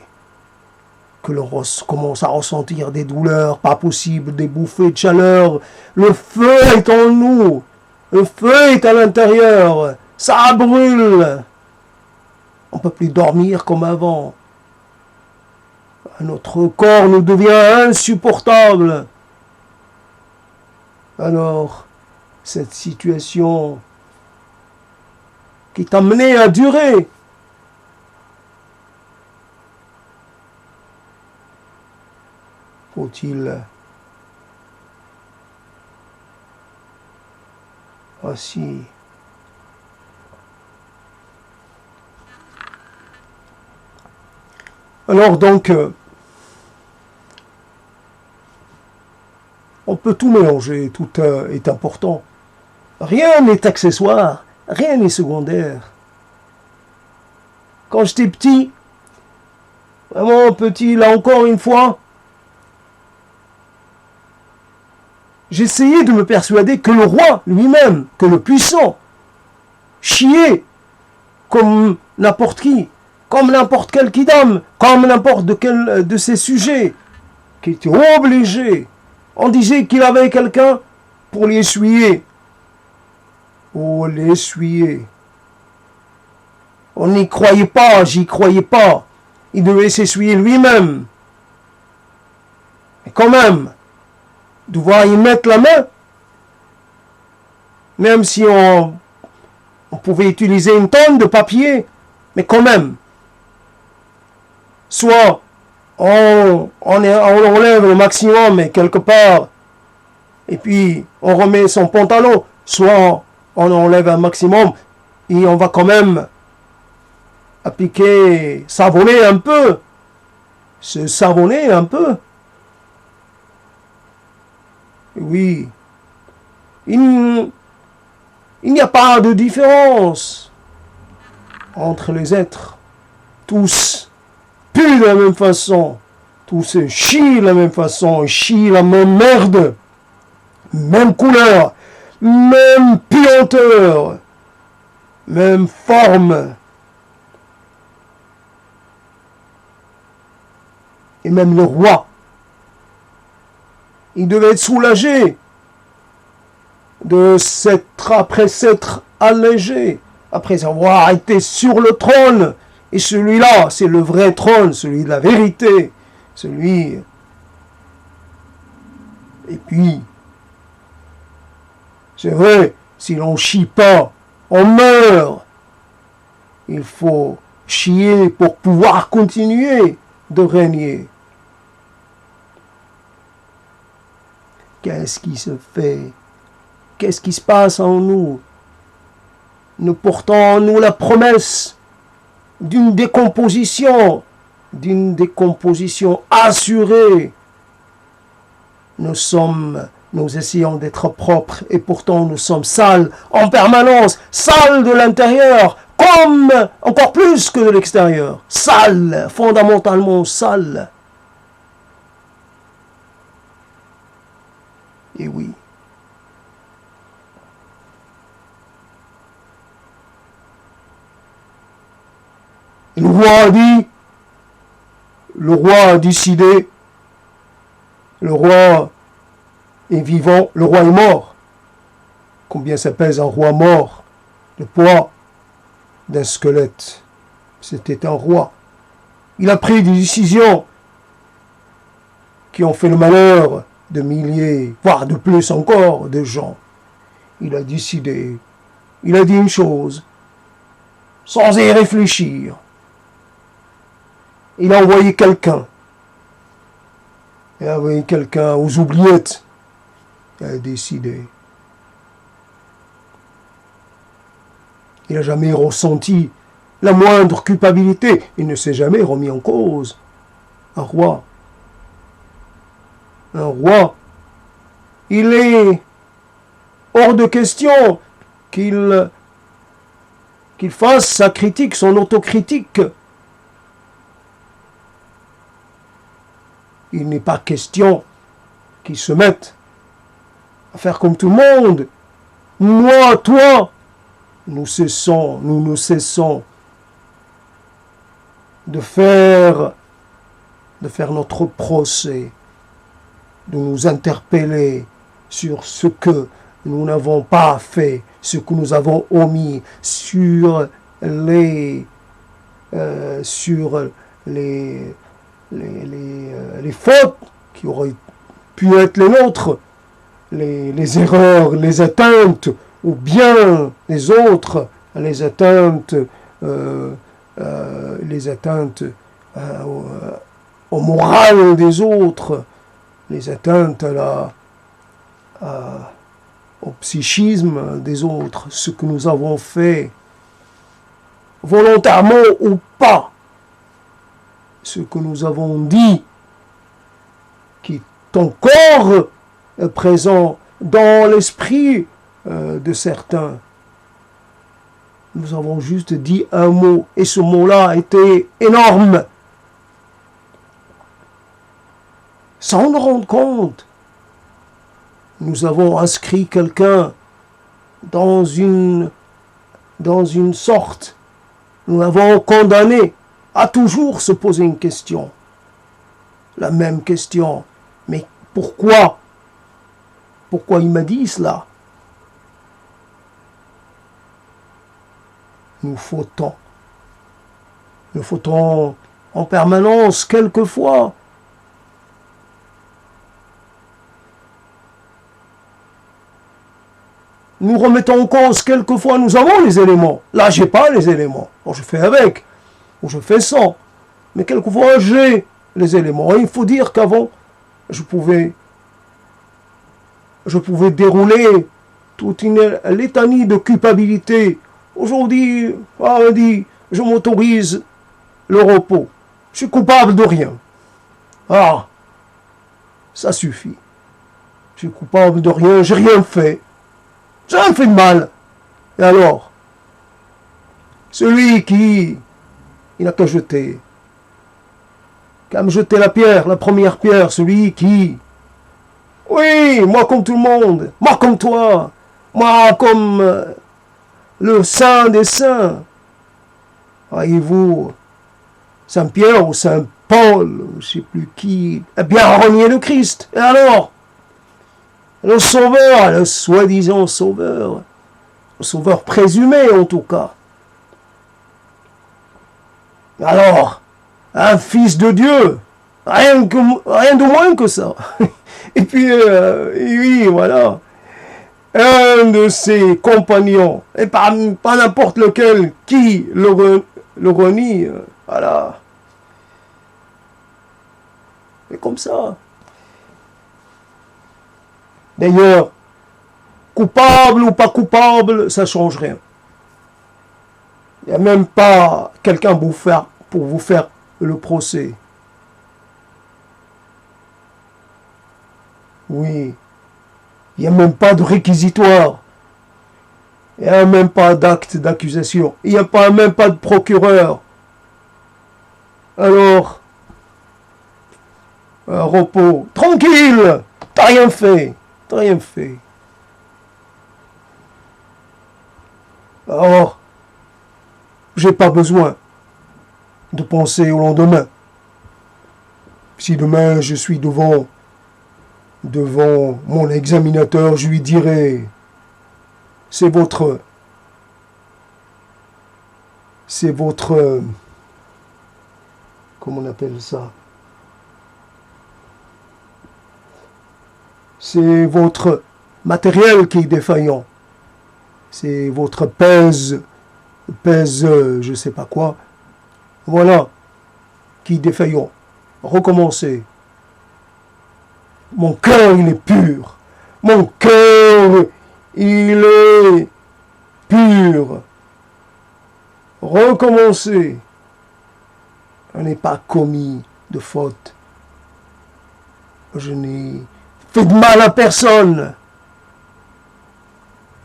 que l'on commence à ressentir des douleurs pas possibles, des bouffées de chaleur. Le feu est en nous. Le feu est à l'intérieur. Ça brûle. On ne peut plus dormir comme avant. Notre corps nous devient insupportable. Alors, cette situation qui t'a amené à durer, faut-il aussi alors donc on peut tout mélanger, tout est important. Rien n'est accessoire, rien n'est secondaire. Quand j'étais petit, vraiment petit, là encore une fois, j'essayais de me persuader que le roi lui-même, que le puissant, chiait comme n'importe qui, comme n'importe quel kidam, comme n'importe quel de ses sujets, qui était obligé. On disait qu'il avait quelqu'un pour l'essuyer. Oh, l'essuyer. On n'y croyait pas, j'y croyais pas. Il devait s'essuyer lui-même. Mais quand même, devoir y mettre la main, même si on pouvait utiliser une tonne de papier, mais quand même, soit on enlève le maximum mais quelque part, et puis on remet son pantalon, soit on enlève un maximum et on va quand même appliquer, savonner un peu, se savonner un peu. Oui, il n'y a pas de différence entre les êtres. Tous puent de la même façon, tous chient de la même façon, chient la même merde, même couleur, même puanteur, même forme. Et même le roi, il devait être soulagé après s'être allégé, après avoir été sur le trône. Et celui-là, c'est le vrai trône, celui de la vérité, celui. Et puis, c'est vrai, si l'on chie pas, on meurt. Il faut chier pour pouvoir continuer de régner. Qu'est-ce qui se fait? Qu'est-ce qui se passe en nous? Nous portons en nous la promesse d'une décomposition assurée. Nous sommes Nous essayons d'être propres et pourtant nous sommes sales en permanence, sales de l'intérieur, comme encore plus que de l'extérieur. Sales, fondamentalement sales. Et oui. Le roi a dit, le roi a décidé, le roi est vivant, le roi est mort. Combien ça pèse un roi mort? Le poids d'un squelette. C'était un roi. Il a pris des décisions qui ont fait le malheur de milliers, voire de plus encore, de gens. Il a décidé, il a dit une chose, sans y réfléchir. Il a envoyé quelqu'un. Il a envoyé quelqu'un aux oubliettes. Il a décidé. Il n'a jamais ressenti la moindre culpabilité. Il ne s'est jamais remis en cause. Un roi. Un roi. Il est hors de question qu'il fasse sa critique, son autocritique. Il n'est pas question qu'il se mette à faire comme tout le monde. Moi, toi, nous ne cessons de faire notre procès, de nous interpeller sur ce que nous n'avons pas fait, ce que nous avons omis, sur les fautes qui auraient pu être les nôtres, les erreurs, les atteintes au bien des autres, les atteintes au moral des autres, les atteintes au psychisme des autres, ce que nous avons fait, volontairement ou pas, ce que nous avons dit, qui est encore présent dans l'esprit de certains. Nous avons juste dit un mot, et ce mot-là a été énorme. Sans nous rendre compte, nous avons inscrit quelqu'un dans une sorte, nous l'avons condamné à toujours se poser une question. La même question. Mais pourquoi? Pourquoi il m'a dit cela? Nous fautons en permanence, quelquefois. Nous remettons en cause, quelquefois nous avons les éléments. Là, j'ai pas les éléments. Bon, je fais avec, ou je fais sans. Mais quelquefois, j'ai les éléments. Et il faut dire qu'avant, je pouvais dérouler toute une litanie de culpabilité. Aujourd'hui, on dit, je m'autorise le repos. Je suis coupable de rien. Ah, ça suffit. Je suis coupable de rien, j'ai rien fait. J'ai rien fait de mal. Et alors, celui qui, il n'a qu'à jeter. Qu'à me jeter la pierre, la première pierre, celui qui, oui, moi comme tout le monde, moi comme toi, moi comme le saint des saints. Voyez-vous, Saint-Pierre ou Saint-Paul, je ne sais plus qui, a bien renié le Christ. Et alors, le sauveur, le soi-disant sauveur, le sauveur présumé en tout cas. Alors, un fils de Dieu, rien de moins que ça. Et puis, oui, voilà, un de ses compagnons, et pas n'importe lequel, qui le renie, voilà. Et comme ça. D'ailleurs, coupable ou pas coupable, ça ne change rien. Il n'y a même pas quelqu'un pour vous faire le procès. Oui, Il n'y a même pas de réquisitoire. Il n'y a même pas d'acte d'accusation. Il n'y a même pas de procureur. Alors, un repos. Tranquille. T'as rien fait. T'as rien fait. Alors, j'ai pas besoin de penser au lendemain. Si demain je suis devant mon examinateur, je lui dirai, c'est votre, comment on appelle ça? C'est votre matériel qui est défaillant. C'est votre pèse, je sais pas quoi. Voilà, qui est défaillant. Recommencer. Mon cœur, il est pur. Mon cœur, il est pur. Recommencer. Je n'ai pas commis de faute. Je n'ai fait de mal à personne.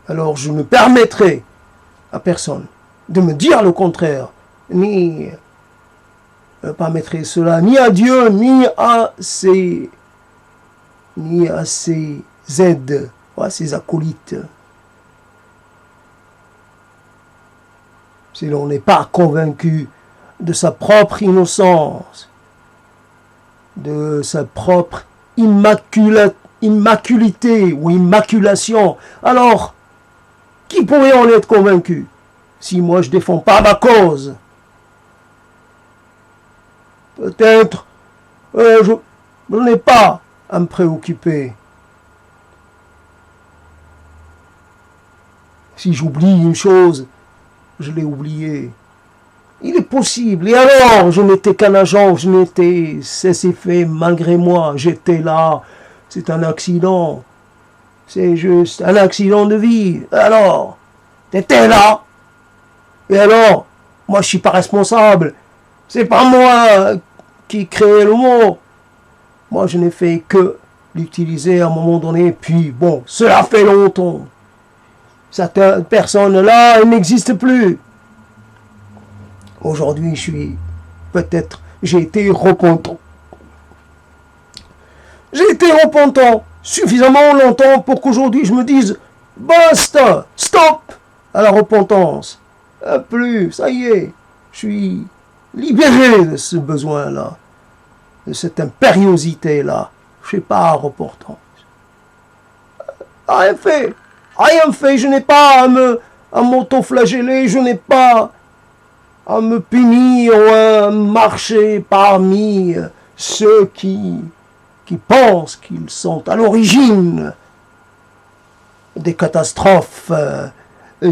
Alors je ne permettrai à personne de me dire le contraire, ni ne permettrai cela ni à Dieu, ni à ses aides, à ses acolytes. Si l'on n'est pas convaincu de sa propre innocence, de sa propre immaculité ou immaculation, alors qui pourrait en être convaincu si moi je défends pas ma cause? Peut-être je n'ai pas à me préoccuper. Si j'oublie une chose, je l'ai oubliée. Il est possible. Et alors, je n'étais qu'un agent, je n'étais, c'est fait malgré moi, j'étais là. C'est un accident. C'est juste un accident de vie. Alors, t'étais là. Et alors, moi je suis pas responsable. C'est pas moi qui créé le mot. Moi je n'ai fait que l'utiliser à un moment donné. Puis bon, cela fait longtemps. Cette personne-là, elle n'existe plus. Aujourd'hui, j'ai été repentant. J'ai été repentant suffisamment longtemps pour qu'aujourd'hui je me dise basta, stop à la repentance. Plus, ça y est, je suis libéré de ce besoin-là, de cette impériosité-là. Je ne suis pas repentance. Rien fait, je n'ai pas à m'auto-flageller, je n'ai pas à me punir ou à marcher parmi ceux qui pensent qu'ils sont à l'origine des catastrophes,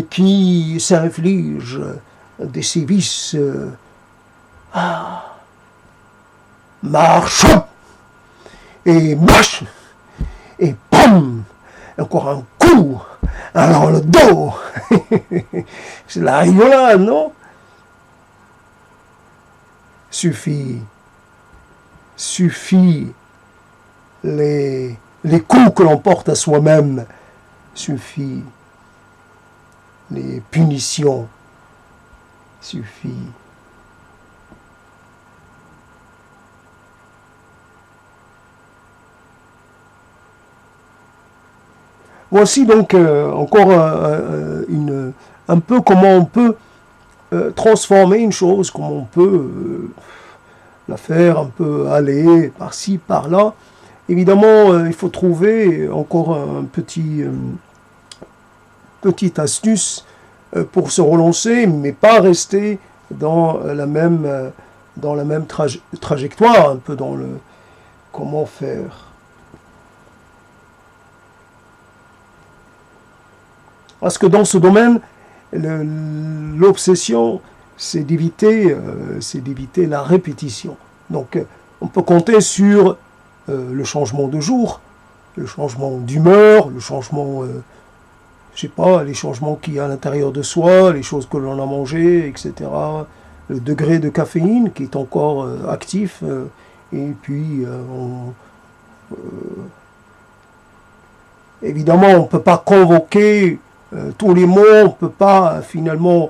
qui s'infligent des sévices. Marche et marche et pam, encore un coup dans le dos. C'est la rigolade, non? Suffit les coups que l'on porte à soi-même, suffit les punitions, suffit. Voici donc encore un peu comment on peut transformer une chose, comment on peut la faire un peu aller par-ci, par-là. Évidemment, il faut trouver encore un petite astuce pour se relancer, mais pas rester dans la même trajectoire, un peu dans le comment faire. Parce que dans ce domaine, l'obsession, c'est d'éviter la répétition. Donc, on peut compter sur le changement de jour, le changement d'humeur, le changement, je sais pas, les changements qu'il y a à l'intérieur de soi, les choses que l'on a mangées, etc. Le degré de caféine qui est encore actif, Évidemment, on ne peut pas convoquer tous les mots, on ne peut pas finalement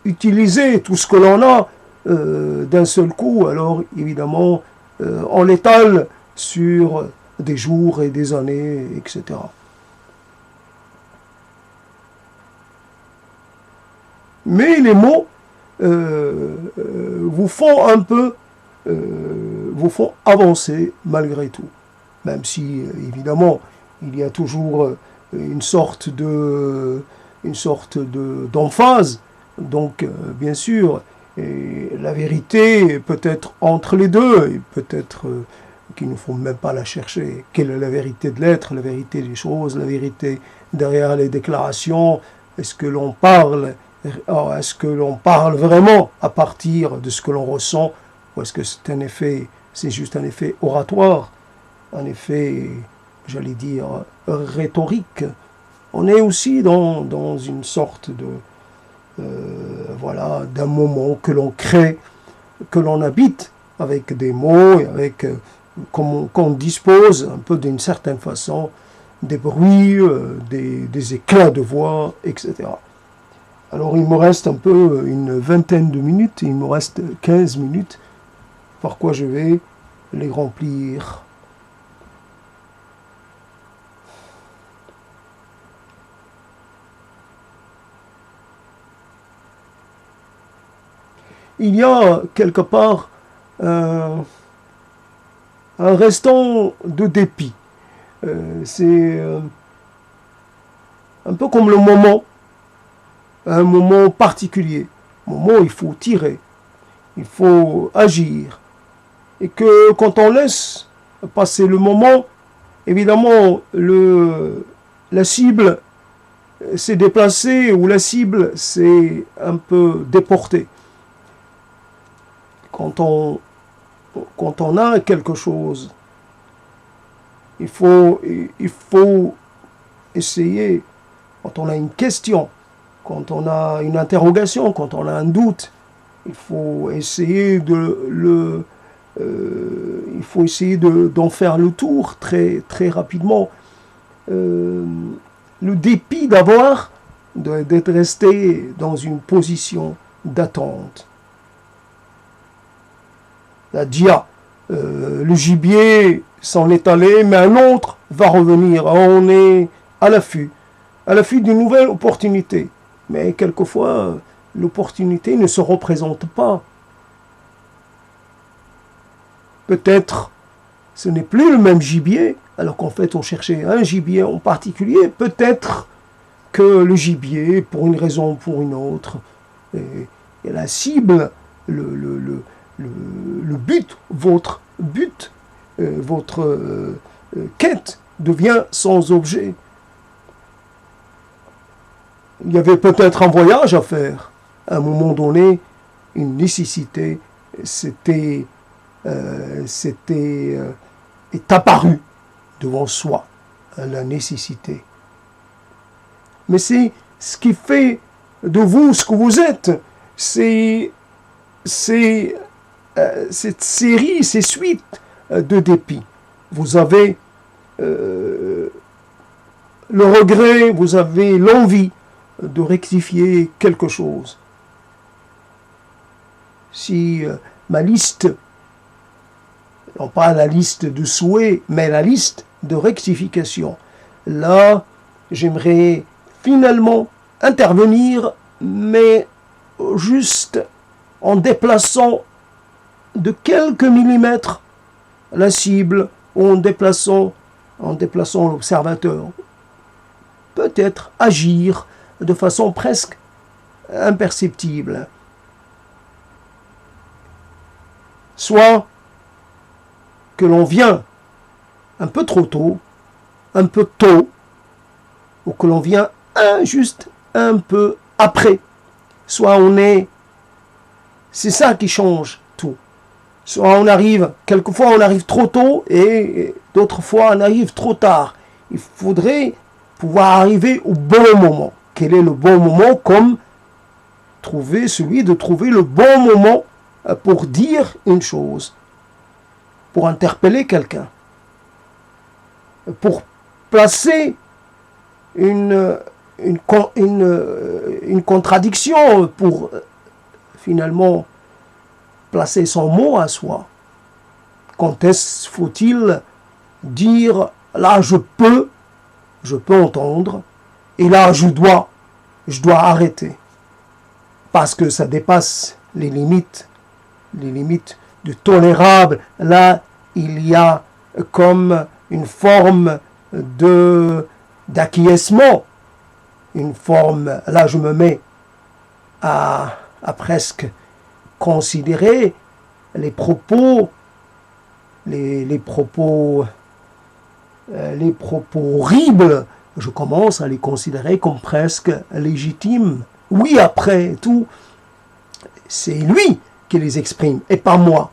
utiliser tout ce que l'on a d'un seul coup. Alors évidemment, on l'étale sur des jours et des années, etc. Mais les mots vous font un peu, vous font avancer malgré tout. Même si, évidemment, il y a toujours une sorte d'emphase. Donc, bien sûr, et la vérité peut être entre les deux, et peut-être qu'il ne faut même pas la chercher. Quelle est la vérité de l'être, la vérité des choses, la vérité derrière les déclarations? Est-ce que l'on parle vraiment à partir de ce que l'on ressent, ou est-ce que c'est juste un effet oratoire, un effet, j'allais dire, rhétorique? On est aussi dans une sorte de d'un moment que l'on crée, que l'on habite avec des mots et avec qu'on dispose un peu d'une certaine façon des bruits, des éclats de voix, etc. Alors il me reste un peu une vingtaine de minutes, il me reste 15 minutes, par quoi je vais les remplir. Il y a quelque part un restant de dépit. C'est un peu comme le moment, un moment particulier, un moment où il faut tirer, il faut agir. Et que quand on laisse passer le moment, évidemment, la cible s'est déplacée ou la cible s'est un peu déportée. Quand on a quelque chose, il faut essayer, quand on a une question, quand on a une interrogation, quand on a un doute, il faut essayer d'en faire le tour très, très rapidement. Le dépit d'être resté dans une position d'attente. C'est-à-dire, le gibier s'en est allé, mais un autre va revenir. On est à l'affût d'une nouvelle opportunité. Mais quelquefois, l'opportunité ne se représente pas. Peut-être ce n'est plus le même gibier, alors qu'en fait on cherchait un gibier en particulier. Peut-être que le gibier, pour une raison ou pour une autre, et la cible, le but, votre but, votre quête devient sans objet. Il y avait peut-être un voyage à faire. À un moment donné, une nécessité est apparue devant soi, la nécessité. Mais c'est ce qui fait de vous ce que vous êtes. C'est cette série, ces suites de dépit. Vous avez le regret, vous avez l'envie de rectifier quelque chose. Si ma liste, non pas la liste de souhaits, mais la liste de rectification, là, j'aimerais finalement intervenir, mais juste en déplaçant de quelques millimètres la cible, ou en déplaçant l'observateur. Peut-être agir de façon presque imperceptible. Soit que l'on vient un peu trop tôt, un peu tôt, ou que l'on vient juste un peu après. Soit c'est ça qui change tout. Soit quelquefois on arrive trop tôt et d'autres fois on arrive trop tard. Il faudrait pouvoir arriver au bon moment. Quel est le bon moment? Comme trouver le bon moment pour dire une chose, pour interpeller quelqu'un. pour placer une contradiction, pour finalement placer son mot à soi. Quand est-ce faut-il dire, là je peux entendre, et là je dois arrêter, parce que ça dépasse les limites du tolérable. Là, il y a comme une forme d'acquiescement, une forme, là je me mets à presque considérer les propos horribles, je commence à les considérer comme presque légitimes. Oui, après tout, c'est lui qui les exprime et pas moi.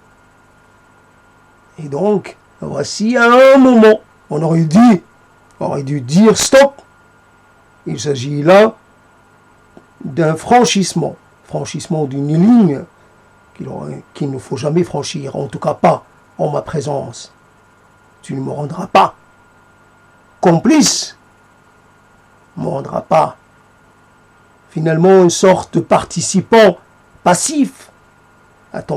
Et donc, voici à un moment, on aurait dû dire stop. Il s'agit là d'un franchissement d'une ligne qu'il ne faut jamais franchir, en tout cas pas en ma présence. Tu ne me rendras pas complice, ne me rendras pas finalement une sorte de participant passif à ta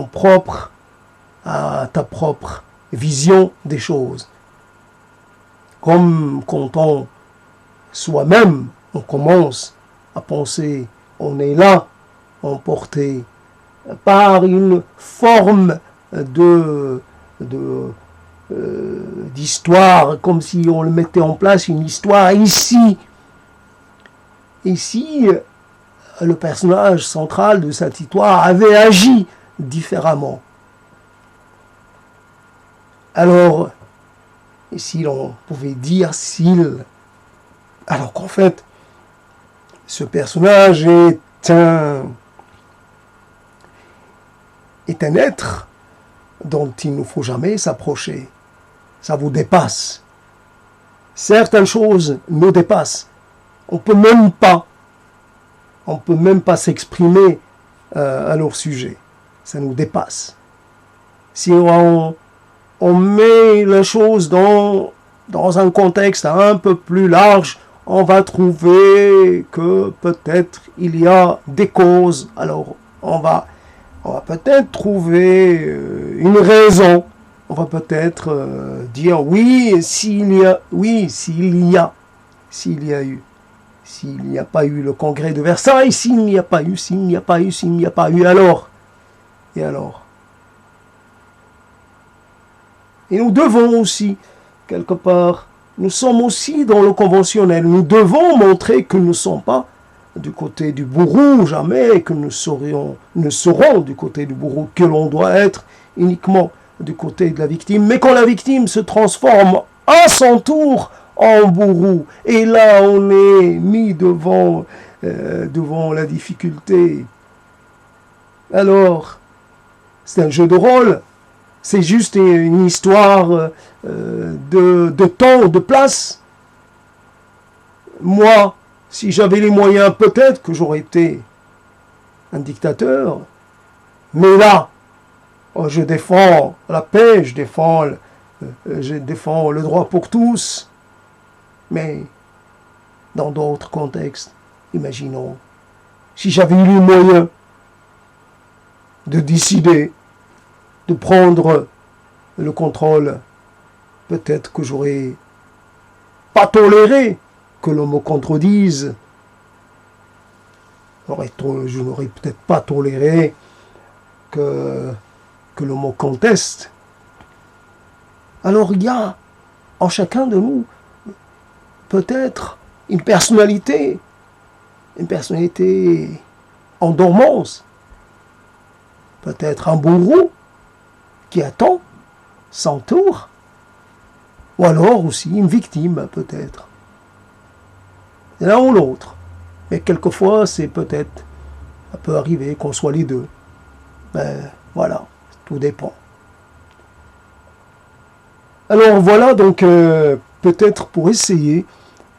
propre vision des choses. Comme quand soi-même, on commence à penser, on est là, emporté par une forme d'histoire, comme si on le mettait en place, une histoire ici. Ici, le personnage central de cette histoire avait agi différemment. Alors, si l'on pouvait dire alors qu'en fait, ce personnage est un être dont il ne faut jamais s'approcher. Ça vous dépasse. Certaines choses nous dépassent. On peut même pas s'exprimer à leur sujet. Ça nous dépasse. Si on met les choses dans un contexte un peu plus large, on va trouver que peut-être il y a des causes. Alors, on va peut-être trouver une raison. On va peut-être dire s'il n'y a pas eu le congrès de Versailles, s'il n'y a pas eu, alors. Et nous devons aussi, quelque part, nous sommes aussi dans le conventionnel. Nous devons montrer que nous ne sommes pas du côté du bourreau, jamais que nous serons du côté du bourreau, que l'on doit être uniquement du côté de la victime. Mais quand la victime se transforme à son tour en bourreau, et là on est mis devant la difficulté. Alors, c'est un jeu de rôle. C'est juste une histoire de temps, de place. Moi, si j'avais les moyens, peut-être que j'aurais été un dictateur. Mais là, je défends la paix, je défends le droit pour tous. Mais dans d'autres contextes, imaginons, si j'avais eu les moyens de décider, de prendre le contrôle, peut-être que j'aurais pas toléré que l'on me contredise. Je n'aurais peut-être pas toléré que l'on me conteste. Alors il y a en chacun de nous peut-être une personnalité en dormance, peut-être un bourreau qui attend son tour, ou alors aussi une victime peut-être, l'un ou l'autre. Mais quelquefois ça peut arriver qu'on soit les deux. Ben voilà, tout dépend. Alors voilà, donc peut-être pour essayer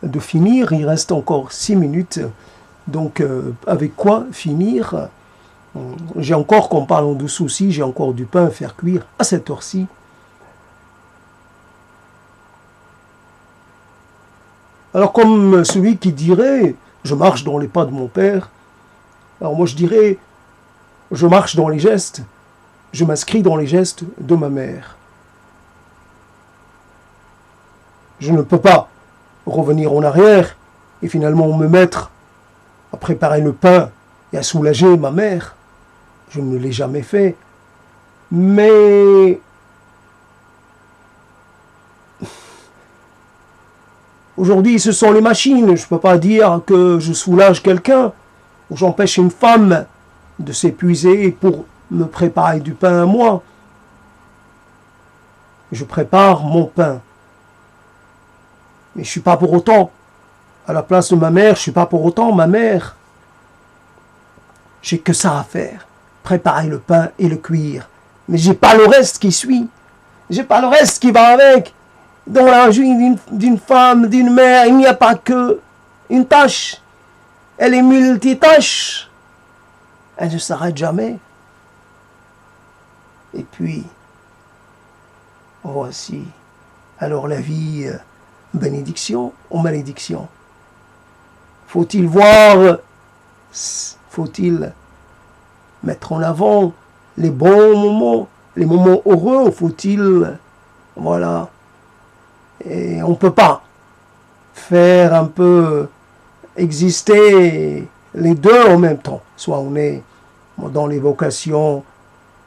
de finir, il reste encore 6 minutes, donc avec quoi finir? J'ai encore, qu'en parlant de soucis, j'ai encore du pain à faire cuire à cette heure-ci. Alors comme celui qui dirait, je marche dans les pas de mon père, alors moi je dirais, je marche dans les gestes, je m'inscris dans les gestes de ma mère. Je ne peux pas revenir en arrière et finalement me mettre à préparer le pain et à soulager ma mère. Je ne l'ai jamais fait. Mais aujourd'hui, ce sont les machines. Je ne peux pas dire que je soulage quelqu'un ou j'empêche une femme de s'épuiser pour me préparer du pain à moi. Je prépare mon pain. Mais je ne suis pas pour autant à la place de ma mère, je ne suis pas pour autant ma mère. J'ai que ça à faire. Préparer le pain et le cuire. Mais j'ai pas le reste qui suit. J'ai pas le reste qui va avec. Dans la vie d'une femme, d'une mère, il n'y a pas que une tâche. Elle est multitâche. Elle ne s'arrête jamais. Et puis, voici. Alors la vie, bénédiction ou malédiction? Faut-il voir, faut-il mettre en avant les bons moments, les moments heureux, faut-il, voilà. Et on ne peut pas faire un peu exister les deux en même temps. Soit on est dans l'évocation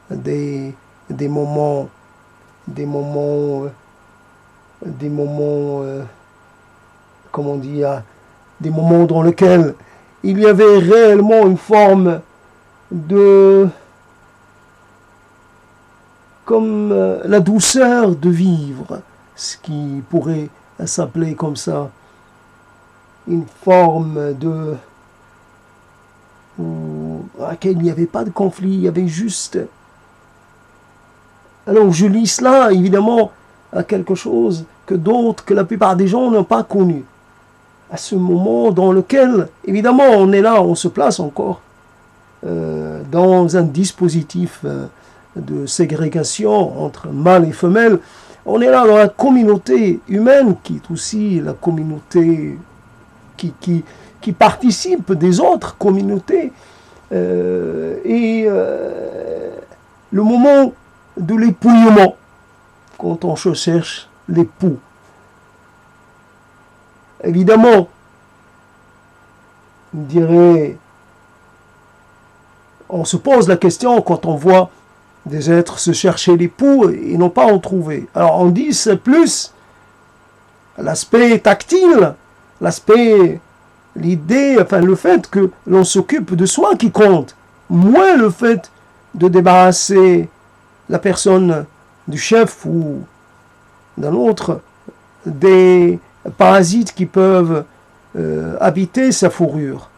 des moments, comment dire, des moments dans lesquels il y avait réellement une forme de comme la douceur de vivre, ce qui pourrait s'appeler comme ça, une forme de à laquelle il n'y avait pas de conflit, il y avait juste. Alors je lis cela évidemment à quelque chose que d'autres, que la plupart des gens n'ont pas connu. À ce moment dans lequel, évidemment, on est là, on se place encore dans un dispositif de ségrégation entre mâle et femelle. On est là dans la communauté humaine qui est aussi la communauté qui participe des autres communautés. Le moment de l'épouillement, quand on cherche l'époux. Évidemment, on dirait, on se pose la question quand on voit des êtres se chercher l'époux et non pas en trouver. Alors on dit c'est plus l'aspect tactile, l'aspect, l'idée, enfin le fait que l'on s'occupe de soi qui compte, moins le fait de débarrasser la personne du chef ou d'un autre des parasites qui peuvent habiter sa fourrure.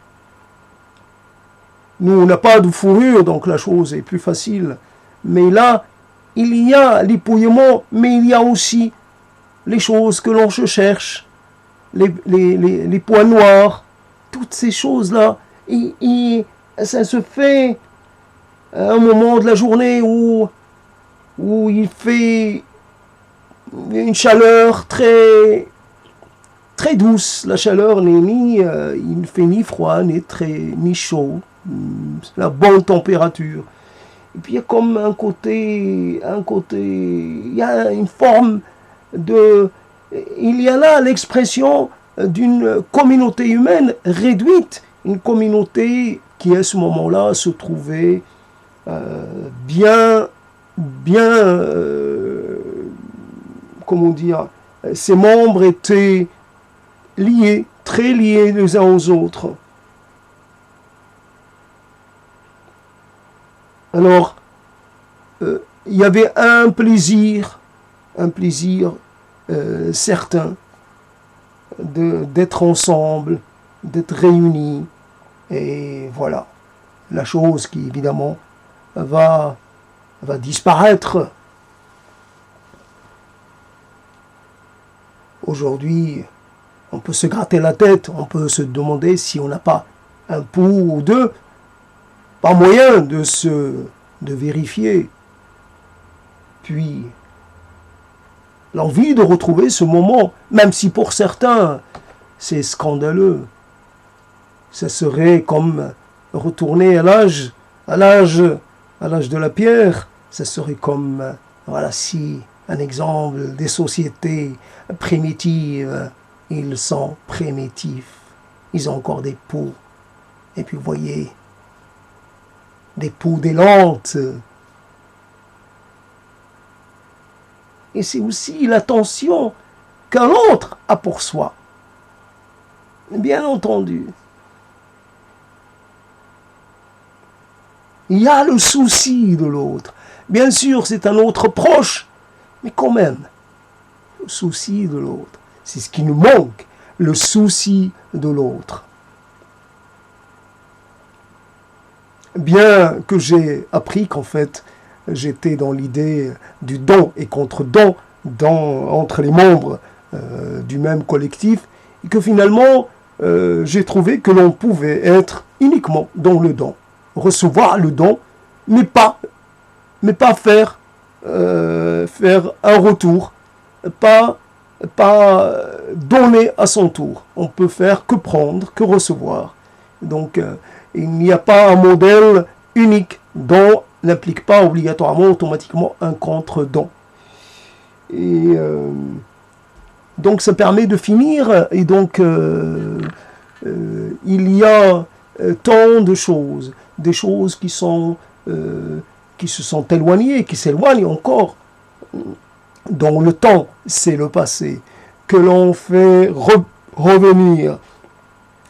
Nous, on n'a pas de fourrure, donc la chose est plus facile. Mais là, il y a l'épouillement, mais il y a aussi les choses que l'on se cherche, les points noirs, toutes ces choses-là. Et ça se fait à un moment de la journée où il fait une chaleur très, très douce. La chaleur n'est il ne fait ni froid, ni chaud. C'est la bonne température. Et puis il y a comme un côté, il y a une forme de, il y a là l'expression d'une communauté humaine réduite, une communauté qui à ce moment-là se trouvait comment dire, ses membres étaient liés, très liés les uns aux autres. Alors, il y avait un plaisir certain d'être ensemble, d'être réunis, et voilà, la chose qui évidemment va disparaître. Aujourd'hui, on peut se gratter la tête, on peut se demander si on n'a pas un pouls ou deux, pas moyen de vérifier. Puis, l'envie de retrouver ce moment, même si pour certains, c'est scandaleux. Ça serait comme retourner à l'âge de la pierre. Ça serait comme, voilà, si un exemple des sociétés primitives, ils sont primitifs. Ils ont encore des peaux. Et puis vous voyez, des peaux délantes. Et c'est aussi l'attention qu'un autre a pour soi. Bien entendu. Il y a le souci de l'autre. Bien sûr, c'est un autre proche, mais quand même, le souci de l'autre. C'est ce qui nous manque, le souci de l'autre. Bien que j'ai appris qu'en fait, j'étais dans l'idée du don et contre-don entre les membres du même collectif, et que finalement, j'ai trouvé que l'on pouvait être uniquement dans le don, recevoir le don, mais pas faire un retour, pas donner à son tour. On peut faire que prendre, que recevoir. Donc, il n'y a pas un modèle unique dont n'implique pas obligatoirement, automatiquement un contre-don. Et donc ça permet de finir, et donc il y a tant de choses, des choses qui se sont éloignées, qui s'éloignent encore, dont le temps, c'est le passé, que l'on fait revenir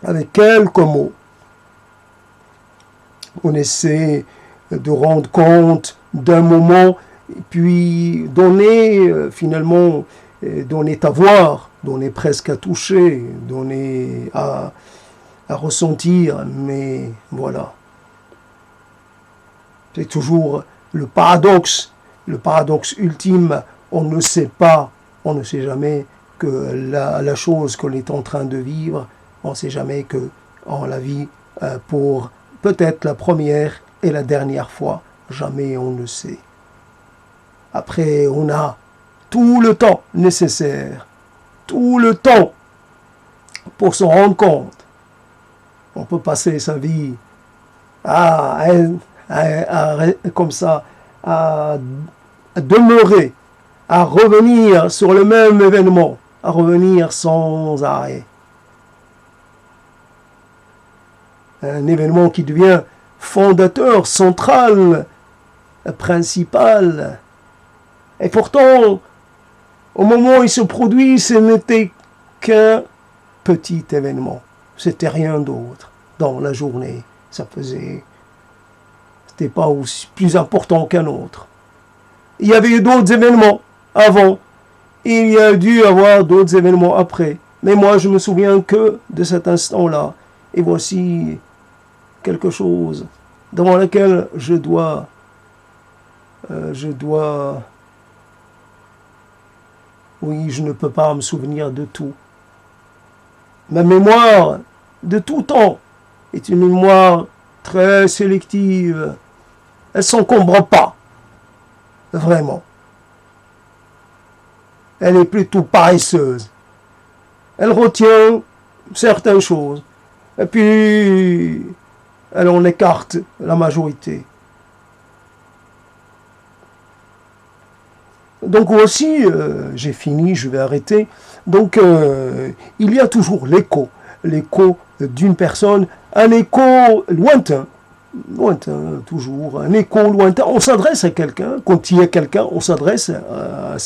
avec quelques mots. On essaie de rendre compte d'un moment, et puis donner finalement, donner à voir, donner presque à toucher, donner à ressentir, mais voilà. C'est toujours le paradoxe ultime, on ne sait jamais que la chose qu'on est en train de vivre, on ne sait jamais que on la vit pour peut-être la première et la dernière fois, jamais on ne sait. Après, on a tout le temps nécessaire, tout le temps pour s'en rendre compte. On peut passer sa vie comme ça, à demeurer, à revenir sur le même événement, à revenir sans arrêt. Un événement qui devient fondateur, central, principal. Et pourtant, au moment où il se produit, ce n'était qu'un petit événement. C'était rien d'autre dans la journée. C'était pas aussi plus important qu'un autre. Il y avait eu d'autres événements avant. Et il y a dû y avoir d'autres événements après. Mais moi, je me souviens que de cet instant-là. Et voici quelque chose dans lequel je dois oui, je ne peux pas me souvenir de tout. Ma mémoire de tout temps est une mémoire très sélective. Elle ne s'encombre pas, vraiment. Elle est plutôt paresseuse. Elle retient certaines choses, et puis elle en écarte la majorité. Donc aussi, j'ai fini, je vais arrêter. Donc il y a toujours l'écho d'une personne, un écho lointain, toujours, un écho lointain. On s'adresse à quelqu'un, quand il y a quelqu'un, on s'adresse à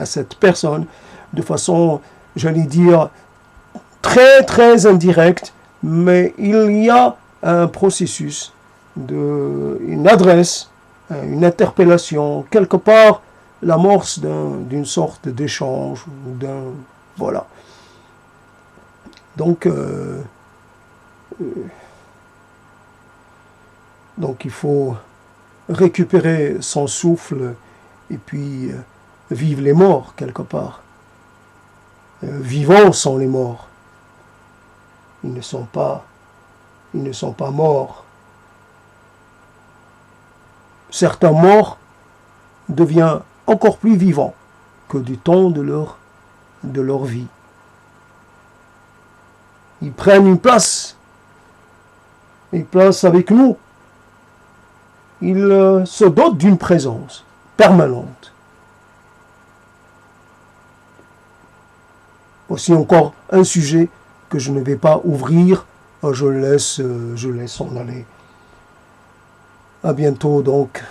cette personne de façon, j'allais dire, très très indirecte, mais il y a un processus, une adresse, une interpellation, quelque part, l'amorce d'une sorte d'échange, voilà. Donc il faut récupérer son souffle et puis vivre les morts quelque part. Vivants sont les morts. Ils ne sont pas morts. Certains morts deviennent encore plus vivants que du temps de leur vie. Ils prennent une place avec nous. Ils se dotent d'une présence permanente. Voici encore un sujet que je ne vais pas ouvrir. Je laisse en aller. À bientôt donc.